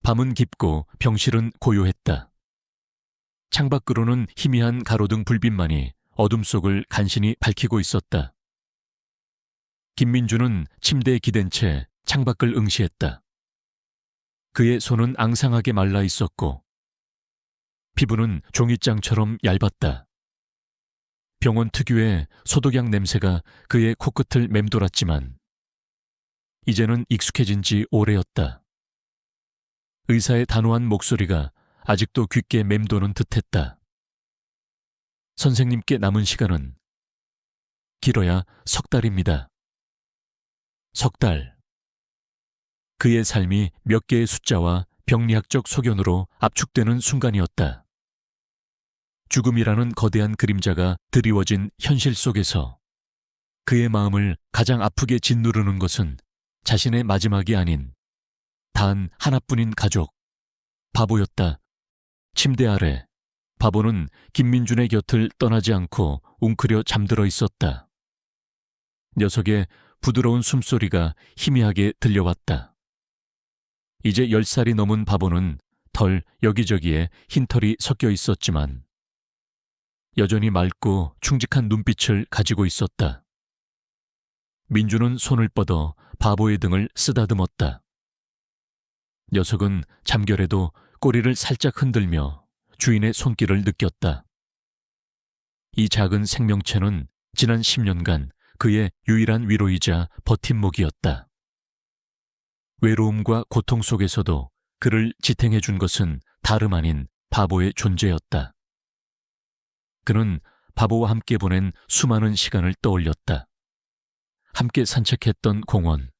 밤은 깊고 병실은 고요했다. 창밖으로는 희미한 가로등 불빛만이 어둠 속을 간신히 밝히고 있었다. 김민주는 침대에 기댄 채 창밖을 응시했다. 그의 손은 앙상하게 말라 있었고 피부는 종이장처럼 얇았다. 병원 특유의 소독약 냄새가 그의 코끝을 맴돌았지만 이제는 익숙해진 지 오래였다. 의사의 단호한 목소리가 아직도 귓게 맴도는 듯했다. 선생님께 남은 시간은 길어야 석 달입니다. 석 달. 그의 삶이 몇 개의 숫자와 병리학적 소견으로 압축되는 순간이었다. 죽음이라는 거대한 그림자가 드리워진 현실 속에서 그의 마음을 가장 아프게 짓누르는 것은 자신의 마지막이 아닌 단 하나뿐인 가족, 바보였다. 침대 아래 바보는 김민준의 곁을 떠나지 않고 웅크려 잠들어 있었다. 녀석의 부드러운 숨소리가 희미하게 들려왔다. 이제 10살이 넘은 바보는 덜 여기저기에 흰털이 섞여 있었지만 여전히 맑고 충직한 눈빛을 가지고 있었다. 민주는 손을 뻗어 바보의 등을 쓰다듬었다. 녀석은 잠결에도 꼬리를 살짝 흔들며 주인의 손길을 느꼈다. 이 작은 생명체는 지난 10년간 그의 유일한 위로이자 버팀목이었다. 외로움과 고통 속에서도 그를 지탱해 준 것은 다름 아닌 바보의 존재였다. 그는 바보와 함께 보낸 수많은 시간을 떠올렸다. 함께 산책했던 공원,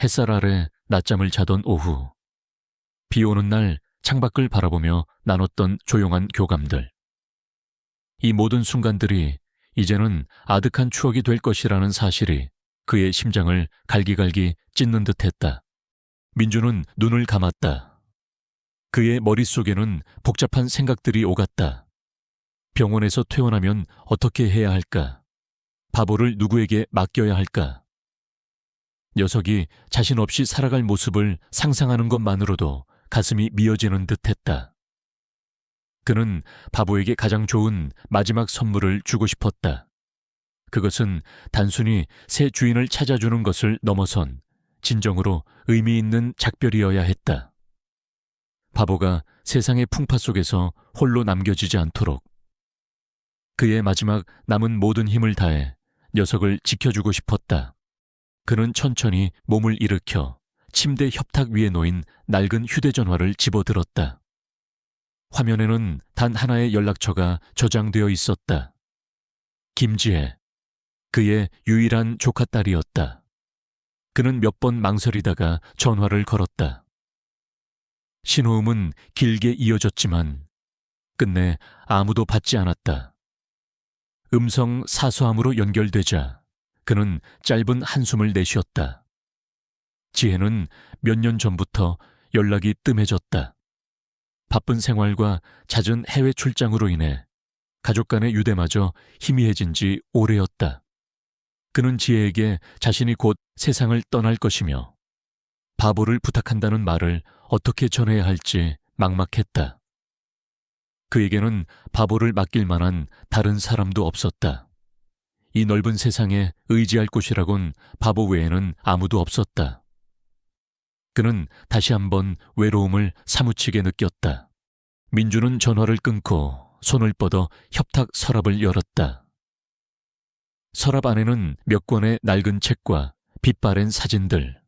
햇살 아래 낮잠을 자던 오후, 비 오는 날 창밖을 바라보며 나눴던 조용한 교감들. 이 모든 순간들이 이제는 아득한 추억이 될 것이라는 사실이 그의 심장을 갈기갈기 찢는 듯했다. 민주는 눈을 감았다. 그의 머릿속에는 복잡한 생각들이 오갔다. 병원에서 퇴원하면 어떻게 해야 할까? 바보를 누구에게 맡겨야 할까? 녀석이 자신 없이 살아갈 모습을 상상하는 것만으로도 가슴이 미어지는 듯했다. 그는 바보에게 가장 좋은 마지막 선물을 주고 싶었다. 그것은 단순히 새 주인을 찾아주는 것을 넘어선 진정으로 의미 있는 작별이어야 했다. 바보가 세상의 풍파 속에서 홀로 남겨지지 않도록 그의 마지막 남은 모든 힘을 다해 녀석을 지켜주고 싶었다. 그는 천천히 몸을 일으켜 침대 협탁 위에 놓인 낡은 휴대전화를 집어들었다. 화면에는 단 하나의 연락처가 저장되어 있었다. 김지혜, 그의 유일한 조카딸이었다. 그는 몇 번 망설이다가 전화를 걸었다. 신호음은 길게 이어졌지만 끝내 아무도 받지 않았다. 음성 사서함으로 연결되자 그는 짧은 한숨을 내쉬었다. 지혜는 몇 년 전부터 연락이 뜸해졌다. 바쁜 생활과 잦은 해외 출장으로 인해 가족 간의 유대마저 희미해진 지 오래였다. 그는 지혜에게 자신이 곧 세상을 떠날 것이며 바보를 부탁한다는 말을 어떻게 전해야 할지 막막했다. 그에게는 바보를 맡길 만한 다른 사람도 없었다. 이 넓은 세상에 의지할 곳이라곤 바보 외에는 아무도 없었다. 그는 다시 한번 외로움을 사무치게 느꼈다. 민주는 전화를 끊고 손을 뻗어 협탁 서랍을 열었다. 서랍 안에는 몇 권의 낡은 책과 빛바랜 사진들,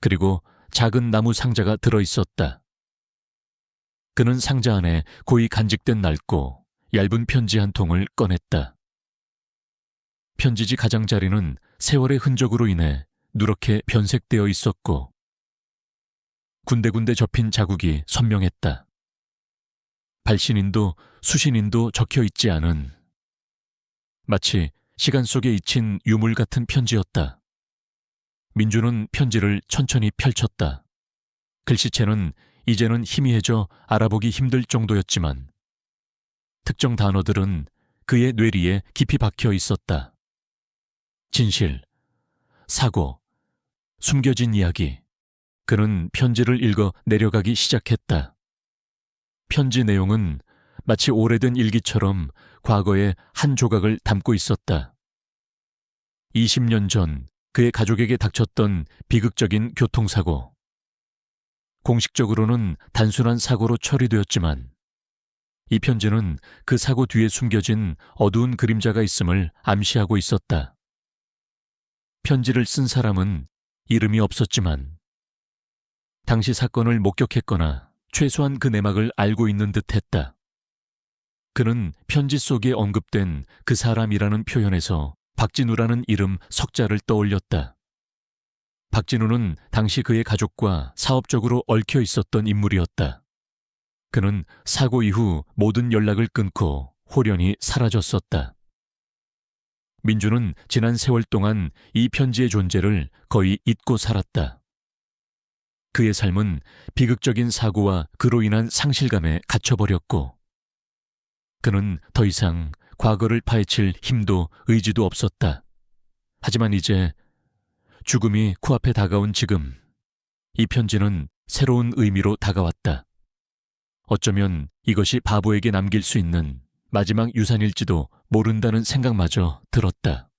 그리고 작은 나무 상자가 들어있었다. 그는 상자 안에 고이 간직된 낡고 얇은 편지 한 통을 꺼냈다. 편지지 가장자리는 세월의 흔적으로 인해 누렇게 변색되어 있었고 군데군데 접힌 자국이 선명했다. 발신인도 수신인도 적혀 있지 않은 마치 시간 속에 잊힌 유물 같은 편지였다. 민주는 편지를 천천히 펼쳤다. 글씨체는 이제는 희미해져 알아보기 힘들 정도였지만 특정 단어들은 그의 뇌리에 깊이 박혀 있었다. 진실, 사고, 숨겨진 이야기, 그는 편지를 읽어 내려가기 시작했다. 편지 내용은 마치 오래된 일기처럼 과거의 한 조각을 담고 있었다. 20년 전 그의 가족에게 닥쳤던 비극적인 교통사고. 공식적으로는 단순한 사고로 처리되었지만 이 편지는 그 사고 뒤에 숨겨진 어두운 그림자가 있음을 암시하고 있었다. 편지를 쓴 사람은 이름이 없었지만 당시 사건을 목격했거나 최소한 그 내막을 알고 있는 듯했다. 그는 편지 속에 언급된 그 사람이라는 표현에서 박진우라는 이름 석자를 떠올렸다. 박진우는 당시 그의 가족과 사업적으로 얽혀 있었던 인물이었다. 그는 사고 이후 모든 연락을 끊고 홀연히 사라졌었다. 민주는 지난 세월 동안 이 편지의 존재를 거의 잊고 살았다. 그의 삶은 비극적인 사고와 그로 인한 상실감에 갇혀버렸고 그는 더 이상 과거를 파헤칠 힘도 의지도 없었다. 하지만 이제 죽음이 코앞에 다가온 지금 이 편지는 새로운 의미로 다가왔다. 어쩌면 이것이 바보에게 남길 수 있는 마지막 유산일지도 모른다는 생각마저 들었다.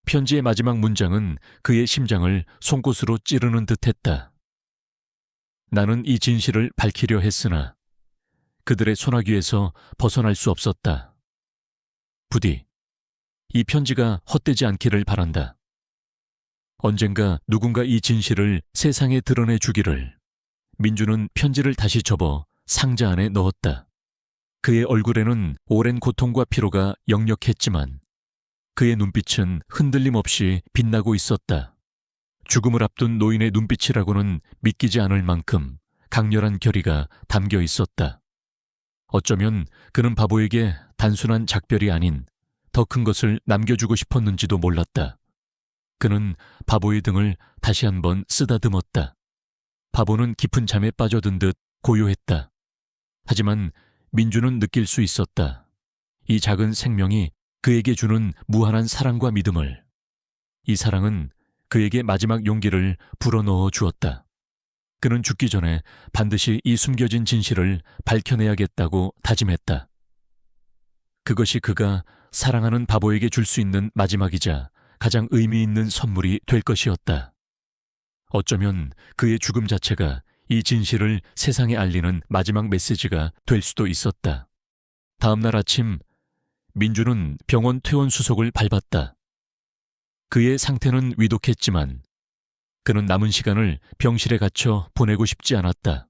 편지의 마지막 문장은 그의 심장을 송곳으로 찌르는 듯했다. 나는 이 진실을 밝히려 했으나 그들의 소나귀에서 벗어날 수 없었다. 부디 이 편지가 헛되지 않기를 바란다. 언젠가 누군가 이 진실을 세상에 드러내 주기를. 민주는 편지를 다시 접어 상자 안에 넣었다. 그의 얼굴에는 오랜 고통과 피로가 역력했지만 그의 눈빛은 흔들림 없이 빛나고 있었다. 죽음을 앞둔 노인의 눈빛이라고는 믿기지 않을 만큼 강렬한 결의가 담겨 있었다. 어쩌면 그는 바보에게 단순한 작별이 아닌 더 큰 것을 남겨주고 싶었는지도 몰랐다. 그는 바보의 등을 다시 한번 쓰다듬었다. 바보는 깊은 잠에 빠져든 듯 고요했다. 하지만 민주는 느낄 수 있었다. 이 작은 생명이 그에게 주는 무한한 사랑과 믿음을. 이 사랑은 그에게 마지막 용기를 불어넣어 주었다. 그는 죽기 전에 반드시 이 숨겨진 진실을 밝혀내야겠다고 다짐했다. 그것이 그가 사랑하는 바보에게 줄 수 있는 마지막이자 가장 의미 있는 선물이 될 것이었다. 어쩌면 그의 죽음 자체가 이 진실을 세상에 알리는 마지막 메시지가 될 수도 있었다. 다음 날 아침, 민주는 병원 퇴원 수속을 밟았다. 그의 상태는 위독했지만 그는 남은 시간을 병실에 갇혀 보내고 싶지 않았다.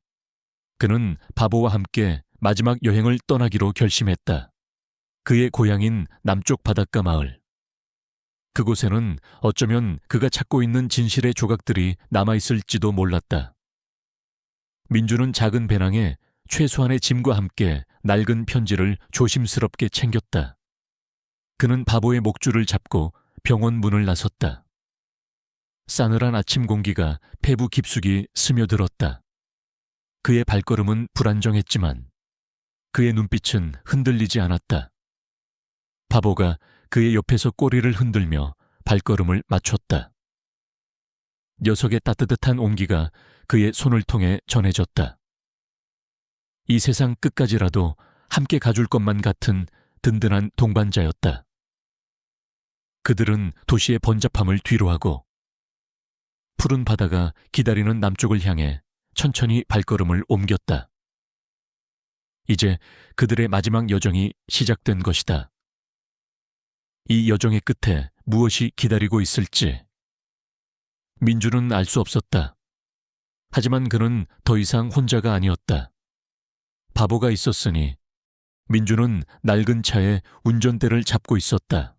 그는 바보와 함께 마지막 여행을 떠나기로 결심했다. 그의 고향인 남쪽 바닷가 마을. 그곳에는 어쩌면 그가 찾고 있는 진실의 조각들이 남아있을지도 몰랐다. 민주는 작은 배낭에 최소한의 짐과 함께 낡은 편지를 조심스럽게 챙겼다. 그는 바보의 목줄을 잡고 병원 문을 나섰다. 싸늘한 아침 공기가 폐부 깊숙이 스며들었다. 그의 발걸음은 불안정했지만 그의 눈빛은 흔들리지 않았다. 바보가 그의 옆에서 꼬리를 흔들며 발걸음을 맞췄다. 녀석의 따뜻한 온기가 그의 손을 통해 전해졌다. 이 세상 끝까지라도 함께 가줄 것만 같은 든든한 동반자였다. 그들은 도시의 번잡함을 뒤로하고 푸른 바다가 기다리는 남쪽을 향해 천천히 발걸음을 옮겼다. 이제 그들의 마지막 여정이 시작된 것이다. 이 여정의 끝에 무엇이 기다리고 있을지 민주는 알 수 없었다. 하지만 그는 더 이상 혼자가 아니었다. 바보가 있었으니 민주는 낡은 차에 운전대를 잡고 있었다.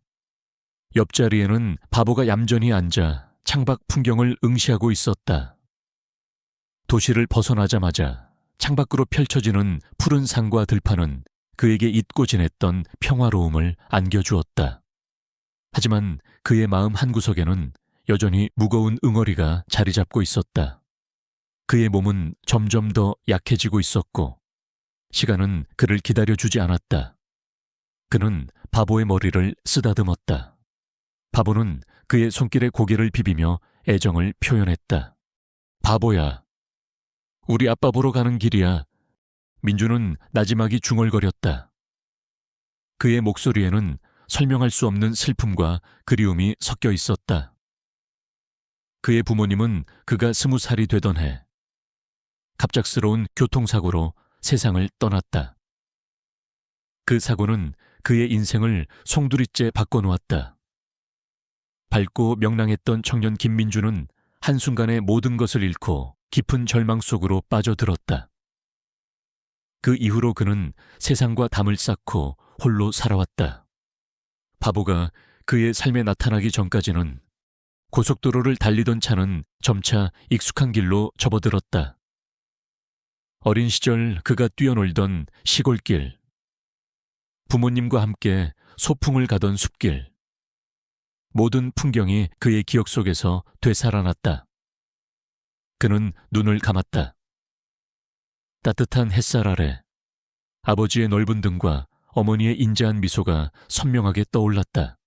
옆자리에는 바보가 얌전히 앉아 창밖 풍경을 응시하고 있었다. 도시를 벗어나자마자 창밖으로 펼쳐지는 푸른 산과 들판은 그에게 잊고 지냈던 평화로움을 안겨주었다. 하지만 그의 마음 한구석에는 여전히 무거운 응어리가 자리 잡고 있었다. 그의 몸은 점점 더 약해지고 있었고 시간은 그를 기다려주지 않았다. 그는 바보의 머리를 쓰다듬었다. 바보는 그의 손길에 고개를 비비며 애정을 표현했다. 바보야, 우리 아빠 보러 가는 길이야. 민주는 나지막이 중얼거렸다. 그의 목소리에는 설명할 수 없는 슬픔과 그리움이 섞여 있었다. 그의 부모님은 그가 20살이 되던 해 갑작스러운 교통사고로 세상을 떠났다. 그 사고는 그의 인생을 송두리째 바꿔놓았다. 밝고 명랑했던 청년 김민주는 한순간에 모든 것을 잃고 깊은 절망 속으로 빠져들었다. 그 이후로 그는 세상과 담을 쌓고 홀로 살아왔다. 바보가 그의 삶에 나타나기 전까지는 고속도로를 달리던 차는 점차 익숙한 길로 접어들었다. 어린 시절 그가 뛰어놀던 시골길, 부모님과 함께 소풍을 가던 숲길, 모든 풍경이 그의 기억 속에서 되살아났다. 그는 눈을 감았다. 따뜻한 햇살 아래 아버지의 넓은 등과 어머니의 인자한 미소가 선명하게 떠올랐다.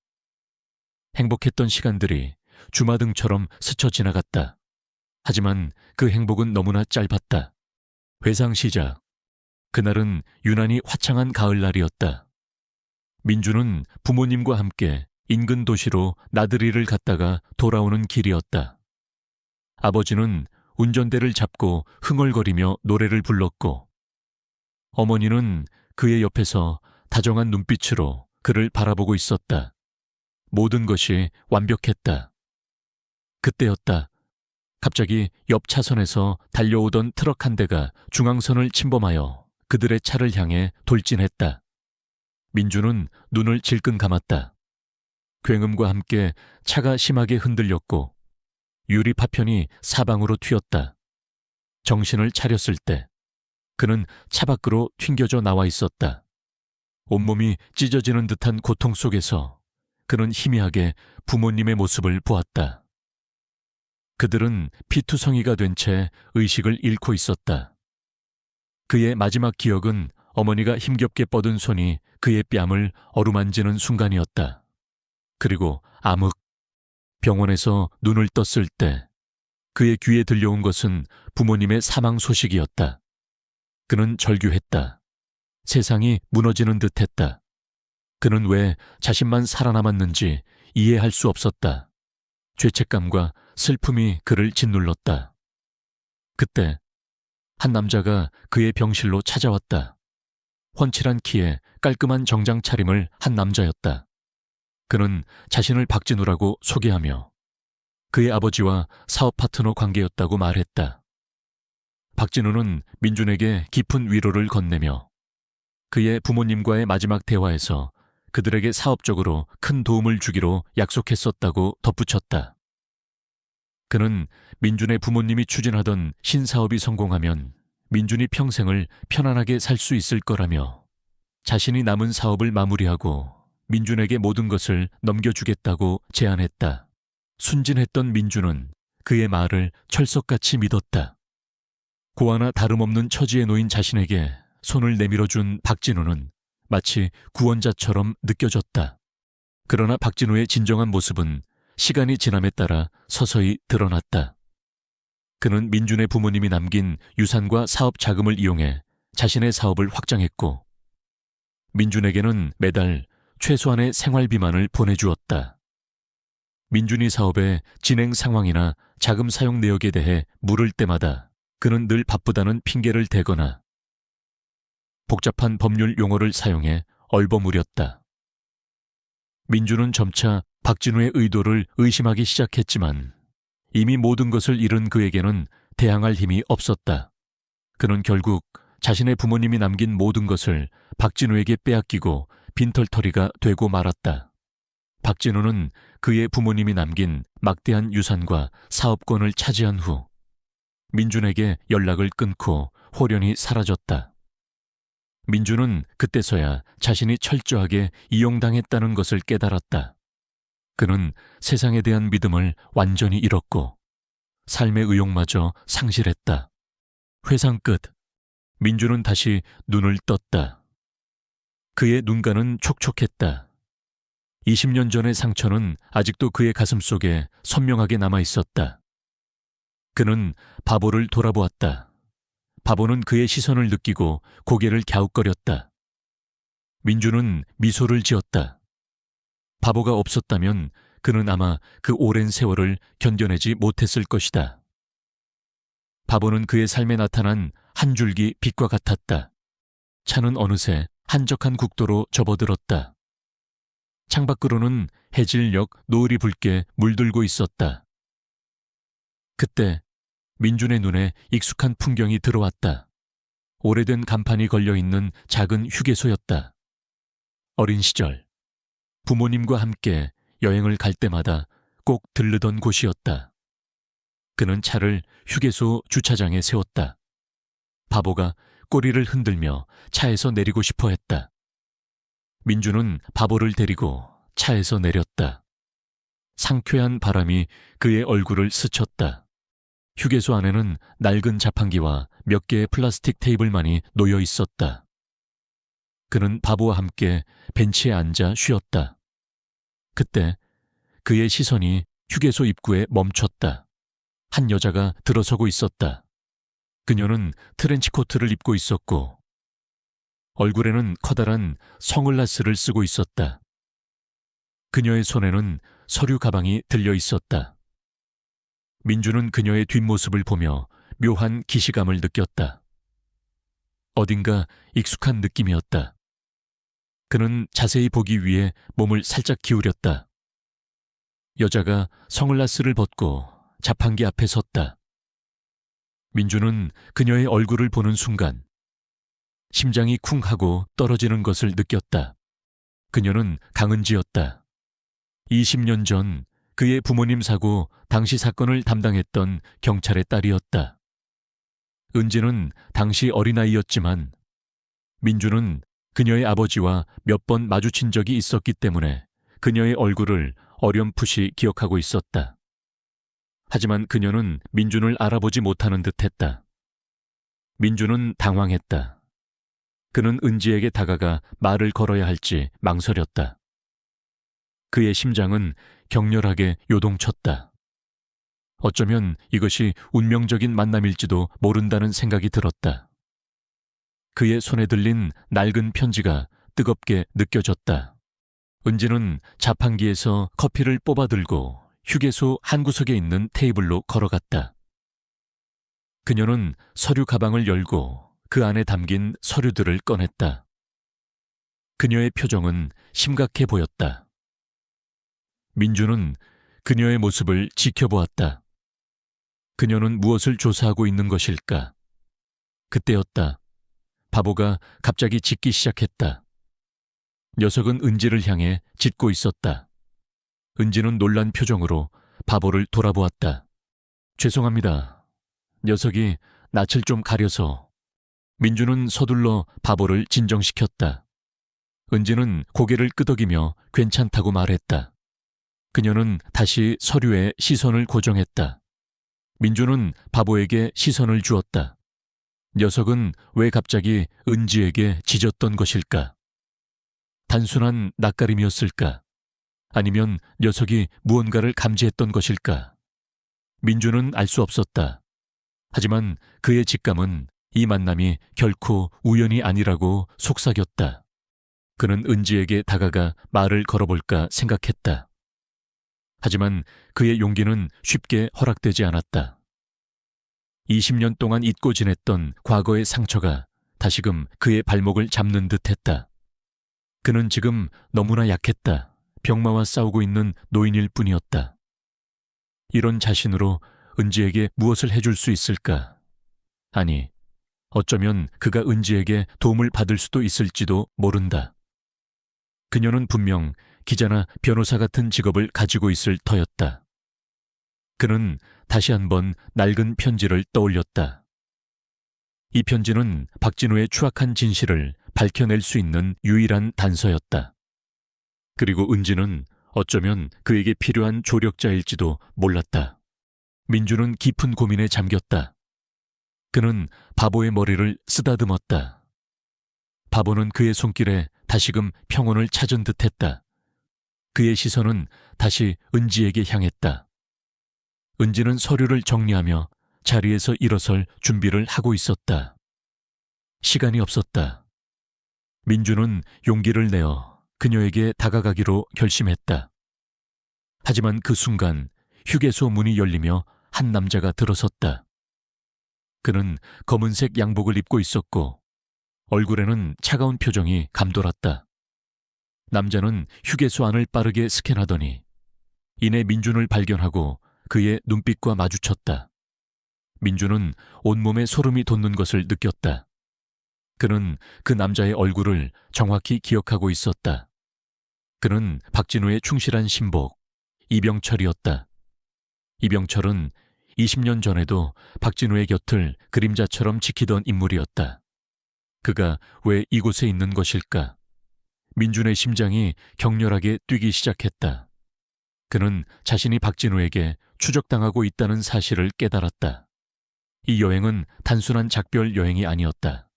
행복했던 시간들이 주마등처럼 스쳐 지나갔다. 하지만 그 행복은 너무나 짧았다. 회상 시작. 그날은 유난히 화창한 가을날이었다. 민주는 부모님과 함께 인근 도시로 나들이를 갔다가 돌아오는 길이었다. 아버지는 운전대를 잡고 흥얼거리며 노래를 불렀고, 어머니는 그의 옆에서 다정한 눈빛으로 그를 바라보고 있었다. 모든 것이 완벽했다. 그때였다. 갑자기 옆 차선에서 달려오던 트럭 한 대가 중앙선을 침범하여 그들의 차를 향해 돌진했다. 민주는 눈을 질끈 감았다. 굉음과 함께 차가 심하게 흔들렸고 유리 파편이 사방으로 튀었다. 정신을 차렸을 때 그는 차 밖으로 튕겨져 나와 있었다. 온몸이 찢어지는 듯한 고통 속에서 그는 희미하게 부모님의 모습을 보았다. 그들은 피투성이가 된 채 의식을 잃고 있었다. 그의 마지막 기억은 어머니가 힘겹게 뻗은 손이 그의 뺨을 어루만지는 순간이었다. 그리고 암흑, 병원에서 눈을 떴을 때 그의 귀에 들려온 것은 부모님의 사망 소식이었다. 그는 절규했다. 세상이 무너지는 듯했다. 그는 왜 자신만 살아남았는지 이해할 수 없었다. 죄책감과 슬픔이 그를 짓눌렀다. 그때 한 남자가 그의 병실로 찾아왔다. 훤칠한 키에 깔끔한 정장 차림을 한 남자였다. 그는 자신을 박진우라고 소개하며 그의 아버지와 사업 파트너 관계였다고 말했다. 박진우는 민준에게 깊은 위로를 건네며 그의 부모님과의 마지막 대화에서 그들에게 사업적으로 큰 도움을 주기로 약속했었다고 덧붙였다. 그는 민준의 부모님이 추진하던 신사업이 성공하면 민준이 평생을 편안하게 살 수 있을 거라며 자신이 남은 사업을 마무리하고 민준에게 모든 것을 넘겨주겠다고 제안했다. 순진했던 민준은 그의 말을 철석같이 믿었다. 고아나 다름없는 처지에 놓인 자신에게 손을 내밀어준 박진우는 마치 구원자처럼 느껴졌다. 그러나 박진우의 진정한 모습은 시간이 지남에 따라 서서히 드러났다. 그는 민준의 부모님이 남긴 유산과 사업 자금을 이용해 자신의 사업을 확장했고 민준에게는 매달 최소한의 생활비만을 보내주었다. 민준이 사업의 진행 상황이나 자금 사용 내역에 대해 물을 때마다 그는 늘 바쁘다는 핑계를 대거나 복잡한 법률 용어를 사용해 얼버무렸다. 민준은 점차 박진우의 의도를 의심하기 시작했지만 이미 모든 것을 잃은 그에게는 대항할 힘이 없었다. 그는 결국 자신의 부모님이 남긴 모든 것을 박진우에게 빼앗기고 빈털터리가 되고 말았다. 박진우는 그의 부모님이 남긴 막대한 유산과 사업권을 차지한 후 민준에게 연락을 끊고 홀연히 사라졌다. 민준은 그때서야 자신이 철저하게 이용당했다는 것을 깨달았다. 그는 세상에 대한 믿음을 완전히 잃었고 삶의 의욕마저 상실했다. 회상 끝. 민준은 다시 눈을 떴다. 그의 눈가는 촉촉했다. 20년 전의 상처는 아직도 그의 가슴 속에 선명하게 남아 있었다. 그는 바보를 돌아보았다. 바보는 그의 시선을 느끼고 고개를 갸웃거렸다. 민주는 미소를 지었다. 바보가 없었다면 그는 아마 그 오랜 세월을 견뎌내지 못했을 것이다. 바보는 그의 삶에 나타난 한 줄기 빛과 같았다. 차는 어느새 한적한 국도로 접어들었다. 창밖으로는 해질녘 노을이 붉게 물들고 있었다. 그때 민준의 눈에 익숙한 풍경이 들어왔다. 오래된 간판이 걸려있는 작은 휴게소였다. 어린 시절 부모님과 함께 여행을 갈 때마다 꼭 들르던 곳이었다. 그는 차를 휴게소 주차장에 세웠다. 바보가 꼬리를 흔들며 차에서 내리고 싶어 했다. 민주는 바보를 데리고 차에서 내렸다. 상쾌한 바람이 그의 얼굴을 스쳤다. 휴게소 안에는 낡은 자판기와 몇 개의 플라스틱 테이블만이 놓여 있었다. 그는 바보와 함께 벤치에 앉아 쉬었다. 그때 그의 시선이 휴게소 입구에 멈췄다. 한 여자가 들어서고 있었다. 그녀는 트렌치코트를 입고 있었고 얼굴에는 커다란 선글라스를 쓰고 있었다. 그녀의 손에는 서류 가방이 들려 있었다. 민주는 그녀의 뒷모습을 보며 묘한 기시감을 느꼈다. 어딘가 익숙한 느낌이었다. 그는 자세히 보기 위해 몸을 살짝 기울였다. 여자가 선글라스를 벗고 자판기 앞에 섰다. 민주는 그녀의 얼굴을 보는 순간 심장이 쿵 하고 떨어지는 것을 느꼈다. 그녀는 강은지였다. 20년 전 그의 부모님 사고 당시 사건을 담당했던 경찰의 딸이었다. 은지는 당시 어린아이였지만 민주는 그녀의 아버지와 몇 번 마주친 적이 있었기 때문에 그녀의 얼굴을 어렴풋이 기억하고 있었다. 하지만 그녀는 민준을 알아보지 못하는 듯했다. 민준은 당황했다. 그는 은지에게 다가가 말을 걸어야 할지 망설였다. 그의 심장은 격렬하게 요동쳤다. 어쩌면 이것이 운명적인 만남일지도 모른다는 생각이 들었다. 그의 손에 들린 낡은 편지가 뜨겁게 느껴졌다. 은지는 자판기에서 커피를 뽑아 들고 휴게소 한 구석에 있는 테이블로 걸어갔다. 그녀는 서류 가방을 열고 그 안에 담긴 서류들을 꺼냈다. 그녀의 표정은 심각해 보였다. 민주는 그녀의 모습을 지켜보았다. 그녀는 무엇을 조사하고 있는 것일까? 그때였다. 바보가 갑자기 짖기 시작했다. 녀석은 은지를 향해 짖고 있었다. 은지는 놀란 표정으로 바보를 돌아보았다. 죄송합니다. 녀석이 낯을 좀 가려서. 민주는 서둘러 바보를 진정시켰다. 은지는 고개를 끄덕이며 괜찮다고 말했다. 그녀는 다시 서류에 시선을 고정했다. 민주는 바보에게 시선을 주었다. 녀석은 왜 갑자기 은지에게 짖었던 것일까? 단순한 낯가림이었을까? 아니면 녀석이 무언가를 감지했던 것일까? 민주는 알 수 없었다. 하지만 그의 직감은 이 만남이 결코 우연이 아니라고 속삭였다. 그는 은지에게 다가가 말을 걸어볼까 생각했다. 하지만 그의 용기는 쉽게 허락되지 않았다. 20년 동안 잊고 지냈던 과거의 상처가 다시금 그의 발목을 잡는 듯했다. 그는 지금 너무나 약했다. 병마와 싸우고 있는 노인일 뿐이었다. 이런 자신으로 은지에게 무엇을 해줄 수 있을까? 아니, 어쩌면 그가 은지에게 도움을 받을 수도 있을지도 모른다. 그녀는 분명 기자나 변호사 같은 직업을 가지고 있을 터였다. 그는 다시 한번 낡은 편지를 떠올렸다. 이 편지는 박진우의 추악한 진실을 밝혀낼 수 있는 유일한 단서였다. 그리고 은지는 어쩌면 그에게 필요한 조력자일지도 몰랐다. 민주는 깊은 고민에 잠겼다. 그는 바보의 머리를 쓰다듬었다. 바보는 그의 손길에 다시금 평온을 찾은 듯했다. 그의 시선은 다시 은지에게 향했다. 은지는 서류를 정리하며 자리에서 일어설 준비를 하고 있었다. 시간이 없었다. 민주는 용기를 내어 그녀에게 다가가기로 결심했다. 하지만 그 순간 휴게소 문이 열리며 한 남자가 들어섰다. 그는 검은색 양복을 입고 있었고 얼굴에는 차가운 표정이 감돌았다. 남자는 휴게소 안을 빠르게 스캔하더니 이내 민준을 발견하고 그의 눈빛과 마주쳤다. 민준은 온몸에 소름이 돋는 것을 느꼈다. 그는 그 남자의 얼굴을 정확히 기억하고 있었다. 그는 박진우의 충실한 신복, 이병철이었다. 이병철은 20년 전에도 박진우의 곁을 그림자처럼 지키던 인물이었다. 그가 왜 이곳에 있는 것일까? 민준의 심장이 격렬하게 뛰기 시작했다. 그는 자신이 박진우에게 추적당하고 있다는 사실을 깨달았다. 이 여행은 단순한 작별 여행이 아니었다.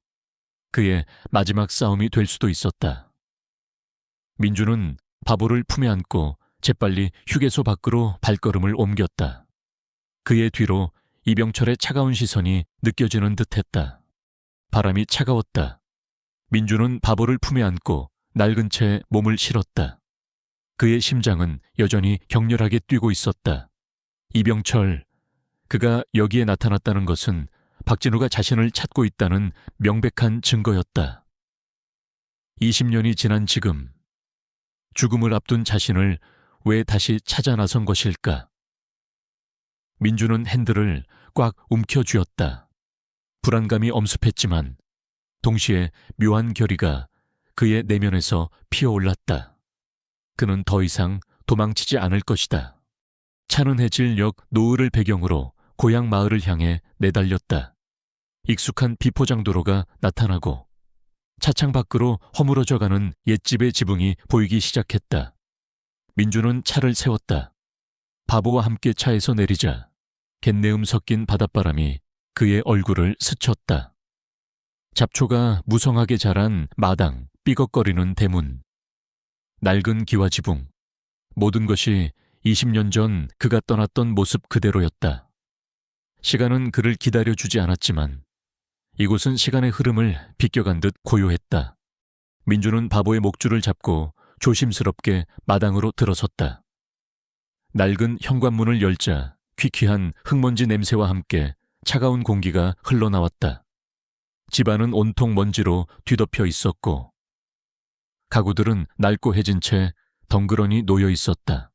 그의 마지막 싸움이 될 수도 있었다. 민준은 바보를 품에 안고 재빨리 휴게소 밖으로 발걸음을 옮겼다. 그의 뒤로 이병철의 차가운 시선이 느껴지는 듯했다. 바람이 차가웠다. 민준은 바보를 품에 안고 낡은 채 몸을 실었다. 그의 심장은 여전히 격렬하게 뛰고 있었다. 이병철, 그가 여기에 나타났다는 것은 박진우가 자신을 찾고 있다는 명백한 증거였다. 20년이 지난 지금, 죽음을 앞둔 자신을 왜 다시 찾아 나선 것일까? 민주는 핸들을 꽉 움켜쥐었다. 불안감이 엄습했지만 동시에 묘한 결의가 그의 내면에서 피어올랐다. 그는 더 이상 도망치지 않을 것이다. 찬은해질 역 노을을 배경으로 고향 마을을 향해 내달렸다. 익숙한 비포장도로가 나타나고 차창 밖으로 허물어져가는 옛집의 지붕이 보이기 시작했다. 민주는 차를 세웠다. 바보와 함께 차에서 내리자 갯내음 섞인 바닷바람이 그의 얼굴을 스쳤다. 잡초가 무성하게 자란 마당, 삐걱거리는 대문, 낡은 기와지붕, 모든 것이 20년 전 그가 떠났던 모습 그대로였다. 시간은 그를 기다려주지 않았지만 이곳은 시간의 흐름을 비껴간 듯 고요했다. 민주는 바보의 목줄을 잡고 조심스럽게 마당으로 들어섰다. 낡은 현관문을 열자 퀴퀴한 흙먼지 냄새와 함께 차가운 공기가 흘러나왔다. 집안은 온통 먼지로 뒤덮여 있었고 가구들은 낡고 해진 채 덩그러니 놓여 있었다.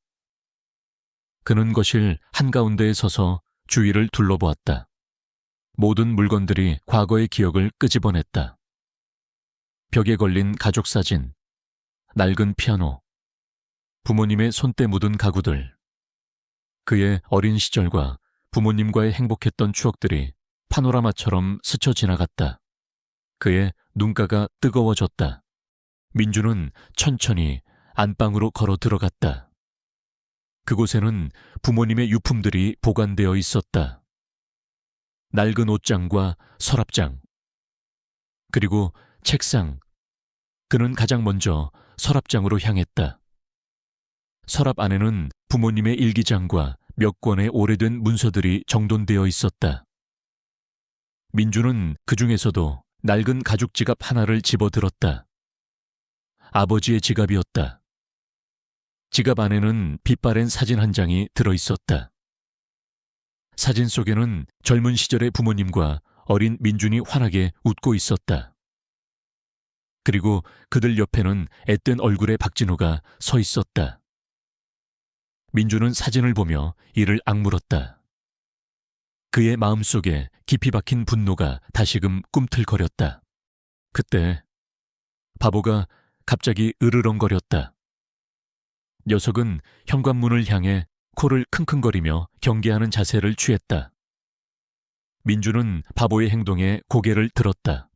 그는 거실 한가운데에 서서 주위를 둘러보았다. 모든 물건들이 과거의 기억을 끄집어냈다. 벽에 걸린 가족 사진, 낡은 피아노, 부모님의 손때 묻은 가구들, 그의 어린 시절과 부모님과의 행복했던 추억들이 파노라마처럼 스쳐 지나갔다. 그의 눈가가 뜨거워졌다. 민주는 천천히 안방으로 걸어 들어갔다. 그곳에는 부모님의 유품들이 보관되어 있었다. 낡은 옷장과 서랍장, 그리고 책상. 그는 가장 먼저 서랍장으로 향했다. 서랍 안에는 부모님의 일기장과 몇 권의 오래된 문서들이 정돈되어 있었다. 민주는 그 중에서도 낡은 가죽 지갑 하나를 집어들었다. 아버지의 지갑이었다. 지갑 안에는 빛바랜 사진 한 장이 들어있었다. 사진 속에는 젊은 시절의 부모님과 어린 민준이 환하게 웃고 있었다. 그리고 그들 옆에는 앳된 얼굴의 박진우가 서 있었다. 민주는 사진을 보며 이를 악물었다. 그의 마음속에 깊이 박힌 분노가 다시금 꿈틀거렸다. 그때 바보가 갑자기 으르렁거렸다. 녀석은 현관문을 향해 코를 킁킁거리며 경계하는 자세를 취했다. 민주는 바보의 행동에 고개를 들었다.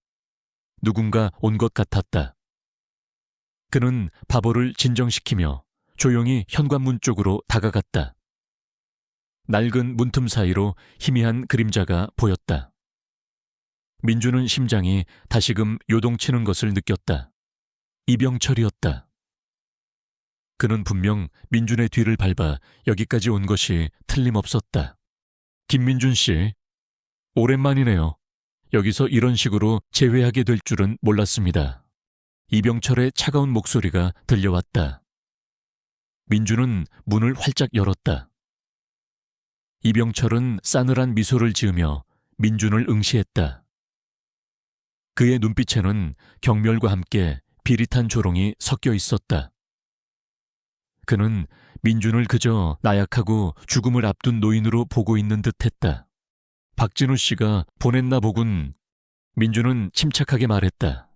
누군가 온 것 같았다. 그는 바보를 진정시키며 조용히 현관문 쪽으로 다가갔다. 낡은 문틈 사이로 희미한 그림자가 보였다. 민주는 심장이 다시금 요동치는 것을 느꼈다. 이병철이었다. 그는 분명 민준의 뒤를 밟아 여기까지 온 것이 틀림없었다. 김민준 씨, 오랜만이네요. 여기서 이런 식으로 재회하게 될 줄은 몰랐습니다. 이병철의 차가운 목소리가 들려왔다. 민주는 문을 활짝 열었다. 이병철은 싸늘한 미소를 지으며 민준을 응시했다. 그의 눈빛에는 경멸과 함께 비릿한 조롱이 섞여 있었다. 그는 민준을 그저 나약하고 죽음을 앞둔 노인으로 보고 있는 듯했다. 박진우 씨가 보냈나 보군. 민준은 침착하게 말했다.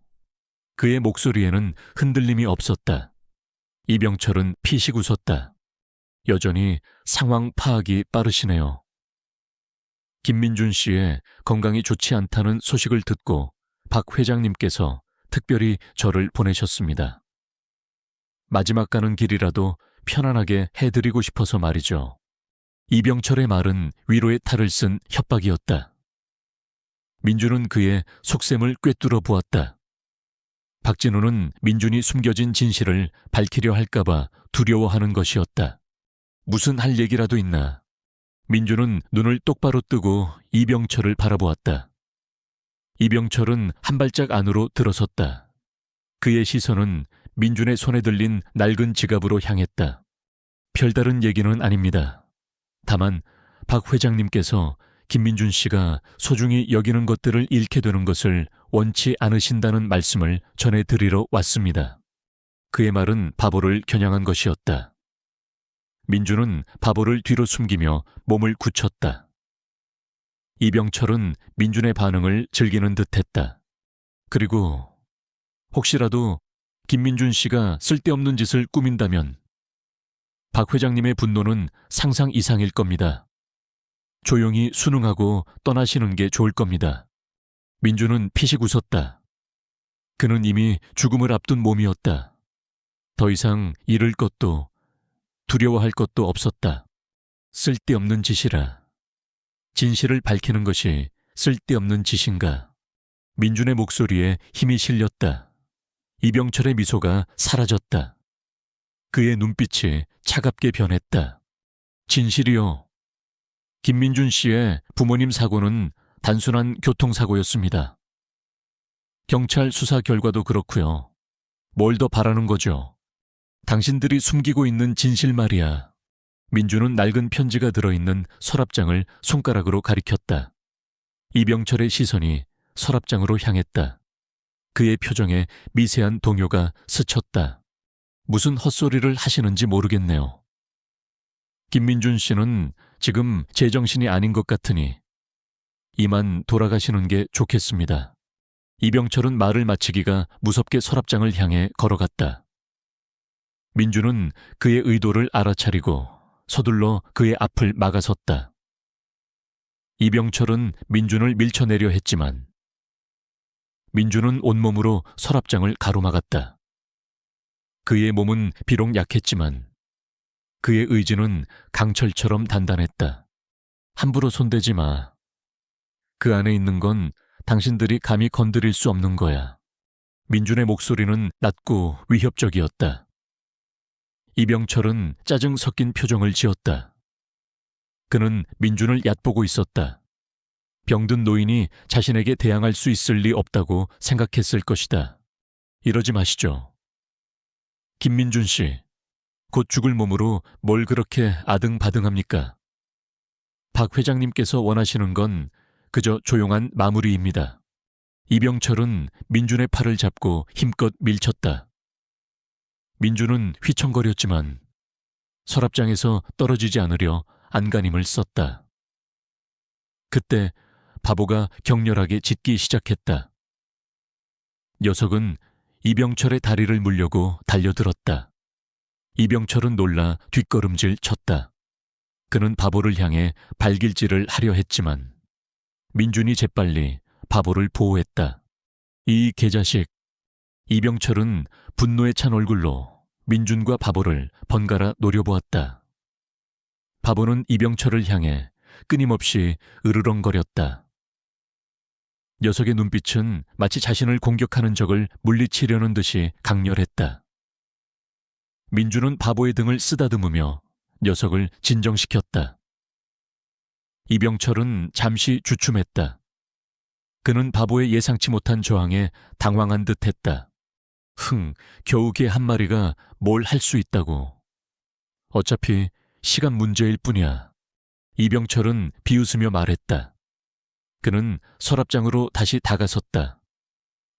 그의 목소리에는 흔들림이 없었다. 이병철은 피식 웃었다. 여전히 상황 파악이 빠르시네요. 김민준 씨의 건강이 좋지 않다는 소식을 듣고 박 회장님께서 특별히 저를 보내셨습니다. 마지막 가는 길이라도 편안하게 해드리고 싶어서 말이죠. 이병철의 말은 위로의 탈을 쓴 협박이었다. 민준은 그의 속셈을 꿰뚫어 보았다. 박진우는 민준이 숨겨진 진실을 밝히려 할까봐 두려워하는 것이었다. 무슨 할 얘기라도 있나. 민준은 눈을 똑바로 뜨고 이병철을 바라보았다. 이병철은 한 발짝 안으로 들어섰다. 그의 시선은 민준의 손에 들린 낡은 지갑으로 향했다. 별다른 얘기는 아닙니다. 다만 박 회장님께서 김민준 씨가 소중히 여기는 것들을 잃게 되는 것을 원치 않으신다는 말씀을 전해드리러 왔습니다. 그의 말은 바보를 겨냥한 것이었다. 민준은 바보를 뒤로 숨기며 몸을 굳혔다. 이병철은 민준의 반응을 즐기는 듯했다. 그리고 혹시라도 김민준 씨가 쓸데없는 짓을 꾸민다면 박 회장님의 분노는 상상 이상일 겁니다. 조용히 순응하고 떠나시는 게 좋을 겁니다. 민준은 피식 웃었다. 그는 이미 죽음을 앞둔 몸이었다. 더 이상 잃을 것도 두려워할 것도 없었다. 쓸데없는 짓이라. 진실을 밝히는 것이 쓸데없는 짓인가. 민준의 목소리에 힘이 실렸다. 이병철의 미소가 사라졌다. 그의 눈빛이 차갑게 변했다. 진실이요. 김민준 씨의 부모님 사고는 단순한 교통사고였습니다. 경찰 수사 결과도 그렇고요. 뭘 더 바라는 거죠? 당신들이 숨기고 있는 진실 말이야. 민준은 낡은 편지가 들어있는 서랍장을 손가락으로 가리켰다. 이병철의 시선이 서랍장으로 향했다. 그의 표정에 미세한 동요가 스쳤다. 무슨 헛소리를 하시는지 모르겠네요. 김민준 씨는 지금 제정신이 아닌 것 같으니 이만 돌아가시는 게 좋겠습니다. 이병철은 말을 마치기가 무섭게 서랍장을 향해 걸어갔다. 민준은 그의 의도를 알아차리고 서둘러 그의 앞을 막아섰다. 이병철은 민준을 밀쳐내려 했지만 민준은 온몸으로 서랍장을 가로막았다. 그의 몸은 비록 약했지만 그의 의지는 강철처럼 단단했다. 함부로 손대지 마. 그 안에 있는 건 당신들이 감히 건드릴 수 없는 거야. 민준의 목소리는 낮고 위협적이었다. 이병철은 짜증 섞인 표정을 지었다. 그는 민준을 얕보고 있었다. 병든 노인이 자신에게 대항할 수 있을 리 없다고 생각했을 것이다. 이러지 마시죠. 김민준 씨, 곧 죽을 몸으로 뭘 그렇게 아등바등합니까? 박 회장님께서 원하시는 건 그저 조용한 마무리입니다. 이병철은 민준의 팔을 잡고 힘껏 밀쳤다. 민준은 휘청거렸지만 서랍장에서 떨어지지 않으려 안간힘을 썼다. 그때 바보가 격렬하게 짖기 시작했다. 녀석은 이병철의 다리를 물려고 달려들었다. 이병철은 놀라 뒷걸음질 쳤다. 그는 바보를 향해 발길질을 하려 했지만 민준이 재빨리 바보를 보호했다. 이 개자식. 이병철은 분노에 찬 얼굴로 민준과 바보를 번갈아 노려보았다. 바보는 이병철을 향해 끊임없이 으르렁거렸다. 녀석의 눈빛은 마치 자신을 공격하는 적을 물리치려는 듯이 강렬했다. 민준은 바보의 등을 쓰다듬으며 녀석을 진정시켰다. 이병철은 잠시 주춤했다. 그는 바보의 예상치 못한 저항에 당황한 듯했다. 겨우 개 한 마리가 뭘 할 수 있다고. 어차피 시간 문제일 뿐이야. 이병철은 비웃으며 말했다. 그는 서랍장으로 다시 다가섰다.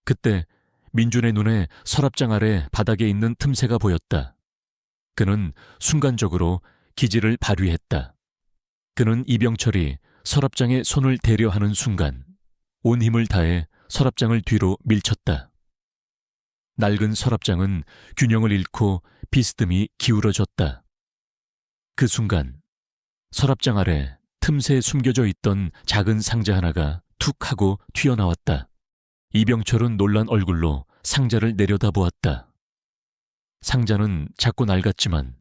그때 민준의 눈에 서랍장 아래 바닥에 있는 틈새가 보였다. 그는 순간적으로 기지를 발휘했다. 그는 이병철이 서랍장에 손을 대려 하는 순간 온 힘을 다해 서랍장을 뒤로 밀쳤다. 낡은 서랍장은 균형을 잃고 비스듬히 기울어졌다. 그 순간 서랍장 아래 틈새에 숨겨져 있던 작은 상자 하나가 툭 하고 튀어나왔다. 이병철은 놀란 얼굴로 상자를 내려다보았다. 상자는 작고 낡았지만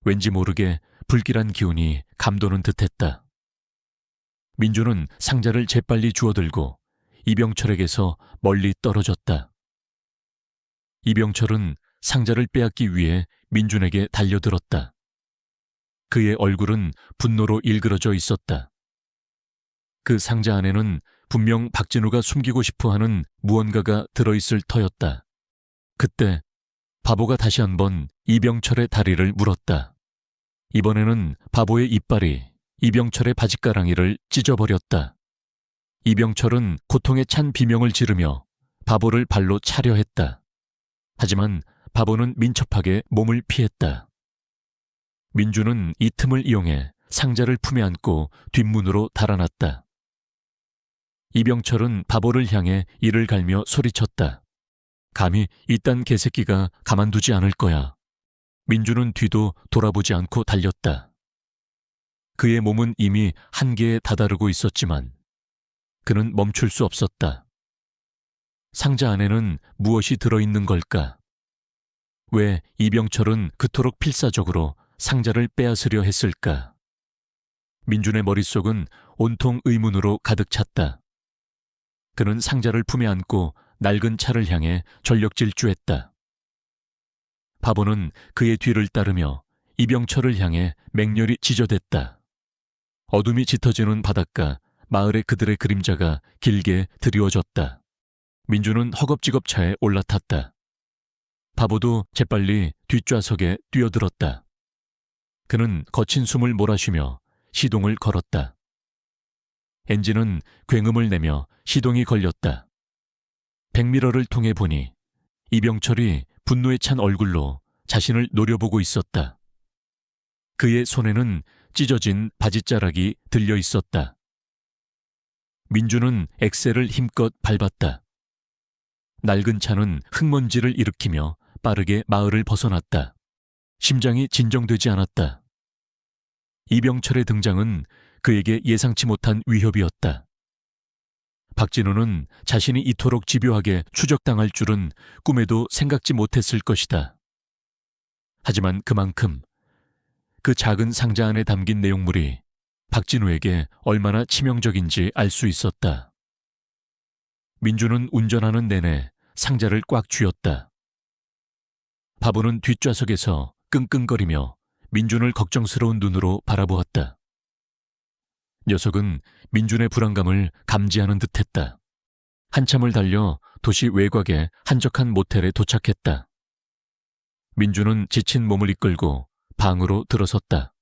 왠지 모르게 불길한 기운이 감도는 듯했다. 민주는 상자를 재빨리 주워들고 이병철에게서 멀리 떨어졌다. 이병철은 상자를 빼앗기 위해 민준에게 달려들었다. 그의 얼굴은 분노로 일그러져 있었다. 그 상자 안에는 분명 박진우가 숨기고 싶어하는 무언가가 들어있을 터였다. 그때 바보가 다시 한번 이병철의 다리를 물었다. 이번에는 바보의 이빨이 이병철의 바짓가랑이를 찢어버렸다. 이병철은 고통에 찬 비명을 지르며 바보를 발로 차려 했다. 하지만 바보는 민첩하게 몸을 피했다. 민주는 이 틈을 이용해 상자를 품에 안고 뒷문으로 달아났다. 이병철은 바보를 향해 이를 갈며 소리쳤다. 감히 이딴 개새끼가 가만두지 않을 거야. 민주는 뒤도 돌아보지 않고 달렸다. 그의 몸은 이미 한계에 다다르고 있었지만 그는 멈출 수 없었다. 상자 안에는 무엇이 들어있는 걸까? 왜 이병철은 그토록 필사적으로 상자를 빼앗으려 했을까? 민준의 머릿속은 온통 의문으로 가득 찼다. 그는 상자를 품에 안고 낡은 차를 향해 전력 질주했다. 바보는 그의 뒤를 따르며 이병철을 향해 맹렬히 지저댔다. 어둠이 짙어지는 바닷가, 마을의 그들의 그림자가 길게 드리워졌다. 민주는 허겁지겁 차에 올라탔다. 바보도 재빨리 뒷좌석에 뛰어들었다. 그는 거친 숨을 몰아쉬며 시동을 걸었다. 엔진은 굉음을 내며 시동이 걸렸다. 백미러를 통해 보니 이병철이 분노에 찬 얼굴로 자신을 노려보고 있었다. 그의 손에는 찢어진 바짓자락이 들려 있었다. 민주는 엑셀을 힘껏 밟았다. 낡은 차는 흙먼지를 일으키며 빠르게 마을을 벗어났다. 심장이 진정되지 않았다. 이병철의 등장은 그에게 예상치 못한 위협이었다. 박진우는 자신이 이토록 집요하게 추적당할 줄은 꿈에도 생각지 못했을 것이다. 하지만 그만큼 그 작은 상자 안에 담긴 내용물이 박진우에게 얼마나 치명적인지 알 수 있었다. 민주는 운전하는 내내 상자를 꽉 쥐었다. 바보는 뒷좌석에서 끙끙거리며 민준을 걱정스러운 눈으로 바라보았다. 녀석은 민준의 불안감을 감지하는 듯했다. 한참을 달려 도시 외곽의 한적한 모텔에 도착했다. 민준은 지친 몸을 이끌고 방으로 들어섰다.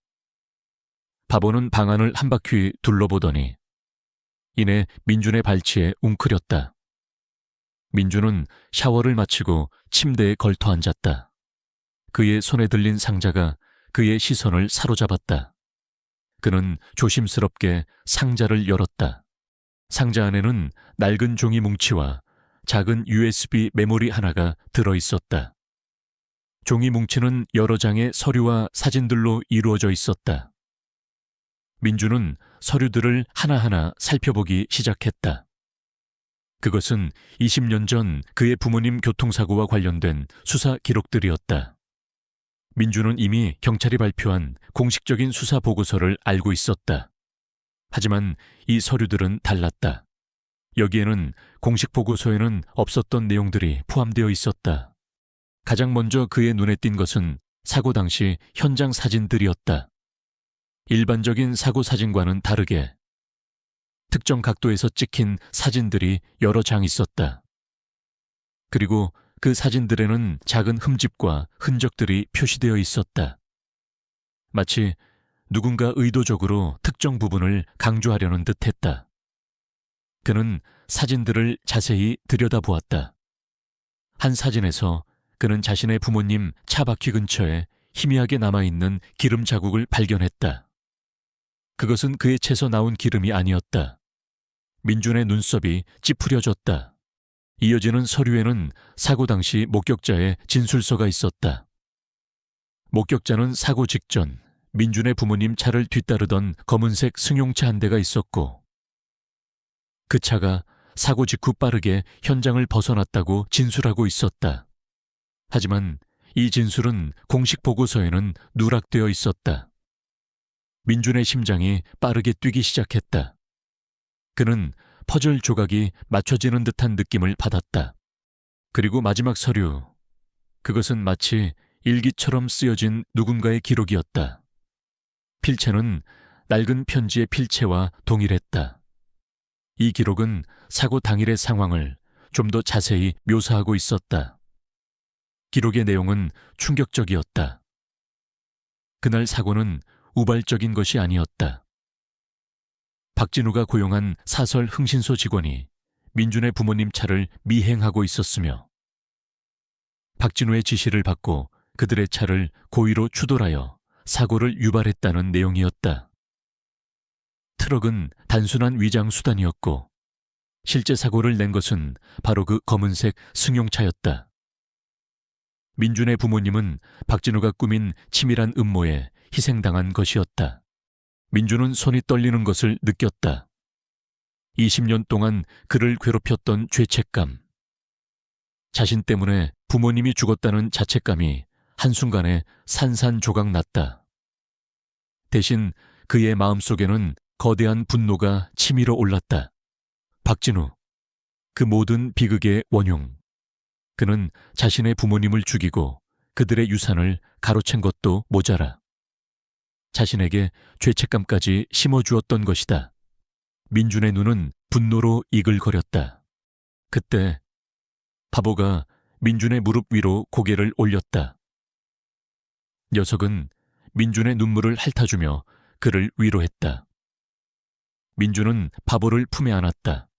바보는 방 안을 한 바퀴 둘러보더니 이내 민준의 발치에 웅크렸다. 민준은 샤워를 마치고 침대에 걸터 앉았다. 그의 손에 들린 상자가 그의 시선을 사로잡았다. 그는 조심스럽게 상자를 열었다. 상자 안에는 낡은 종이 뭉치와 작은 USB 메모리 하나가 들어있었다. 종이 뭉치는 여러 장의 서류와 사진들로 이루어져 있었다. 민주는 서류들을 하나하나 살펴보기 시작했다. 그것은 20년 전 그의 부모님 교통사고와 관련된 수사 기록들이었다. 민주는 이미 경찰이 발표한 공식적인 수사 보고서를 알고 있었다. 하지만 이 서류들은 달랐다. 여기에는 공식 보고서에는 없었던 내용들이 포함되어 있었다. 가장 먼저 그의 눈에 띈 것은 사고 당시 현장 사진들이었다. 일반적인 사고 사진과는 다르게 특정 각도에서 찍힌 사진들이 여러 장 있었다. 그리고 그 사진들에는 작은 흠집과 흔적들이 표시되어 있었다. 마치 누군가 의도적으로 특정 부분을 강조하려는 듯했다. 그는 사진들을 자세히 들여다보았다. 한 사진에서 그는 자신의 부모님 차 바퀴 근처에 희미하게 남아있는 기름 자국을 발견했다. 그것은 그의 채에서 나온 기름이 아니었다. 민준의 눈썹이 찌푸려졌다. 이어지는 서류에는 사고 당시 목격자의 진술서가 있었다. 목격자는 사고 직전 민준의 부모님 차를 뒤따르던 검은색 승용차 한 대가 있었고 그 차가 사고 직후 빠르게 현장을 벗어났다고 진술하고 있었다. 하지만 이 진술은 공식 보고서에는 누락되어 있었다. 민준의 심장이 빠르게 뛰기 시작했다. 그는 퍼즐 조각이 맞춰지는 듯한 느낌을 받았다. 그리고 마지막 서류, 그것은 마치 일기처럼 쓰여진 누군가의 기록이었다. 필체는 낡은 편지의 필체와 동일했다. 이 기록은 사고 당일의 상황을 좀 더 자세히 묘사하고 있었다. 기록의 내용은 충격적이었다. 그날 사고는 우발적인 것이 아니었다. 박진우가 고용한 사설 흥신소 직원이 민준의 부모님 차를 미행하고 있었으며 박진우의 지시를 받고 그들의 차를 고의로 추돌하여 사고를 유발했다는 내용이었다. 트럭은 단순한 위장 수단이었고 실제 사고를 낸 것은 바로 그 검은색 승용차였다. 민준의 부모님은 박진우가 꾸민 치밀한 음모에 희생당한 것이었다. 민준은 손이 떨리는 것을 느꼈다. 20년 동안 그를 괴롭혔던 죄책감. 자신 때문에 부모님이 죽었다는 자책감이 한순간에 산산조각 났다. 대신 그의 마음속에는 거대한 분노가 치밀어 올랐다. 박진우, 그 모든 비극의 원흉. 그는 자신의 부모님을 죽이고 그들의 유산을 가로챈 것도 모자라 자신에게 죄책감까지 심어주었던 것이다. 민준의 눈은 분노로 이글거렸다. 그때 바보가 민준의 무릎 위로 고개를 올렸다. 녀석은 민준의 눈물을 핥아주며 그를 위로했다. 민준은 바보를 품에 안았다.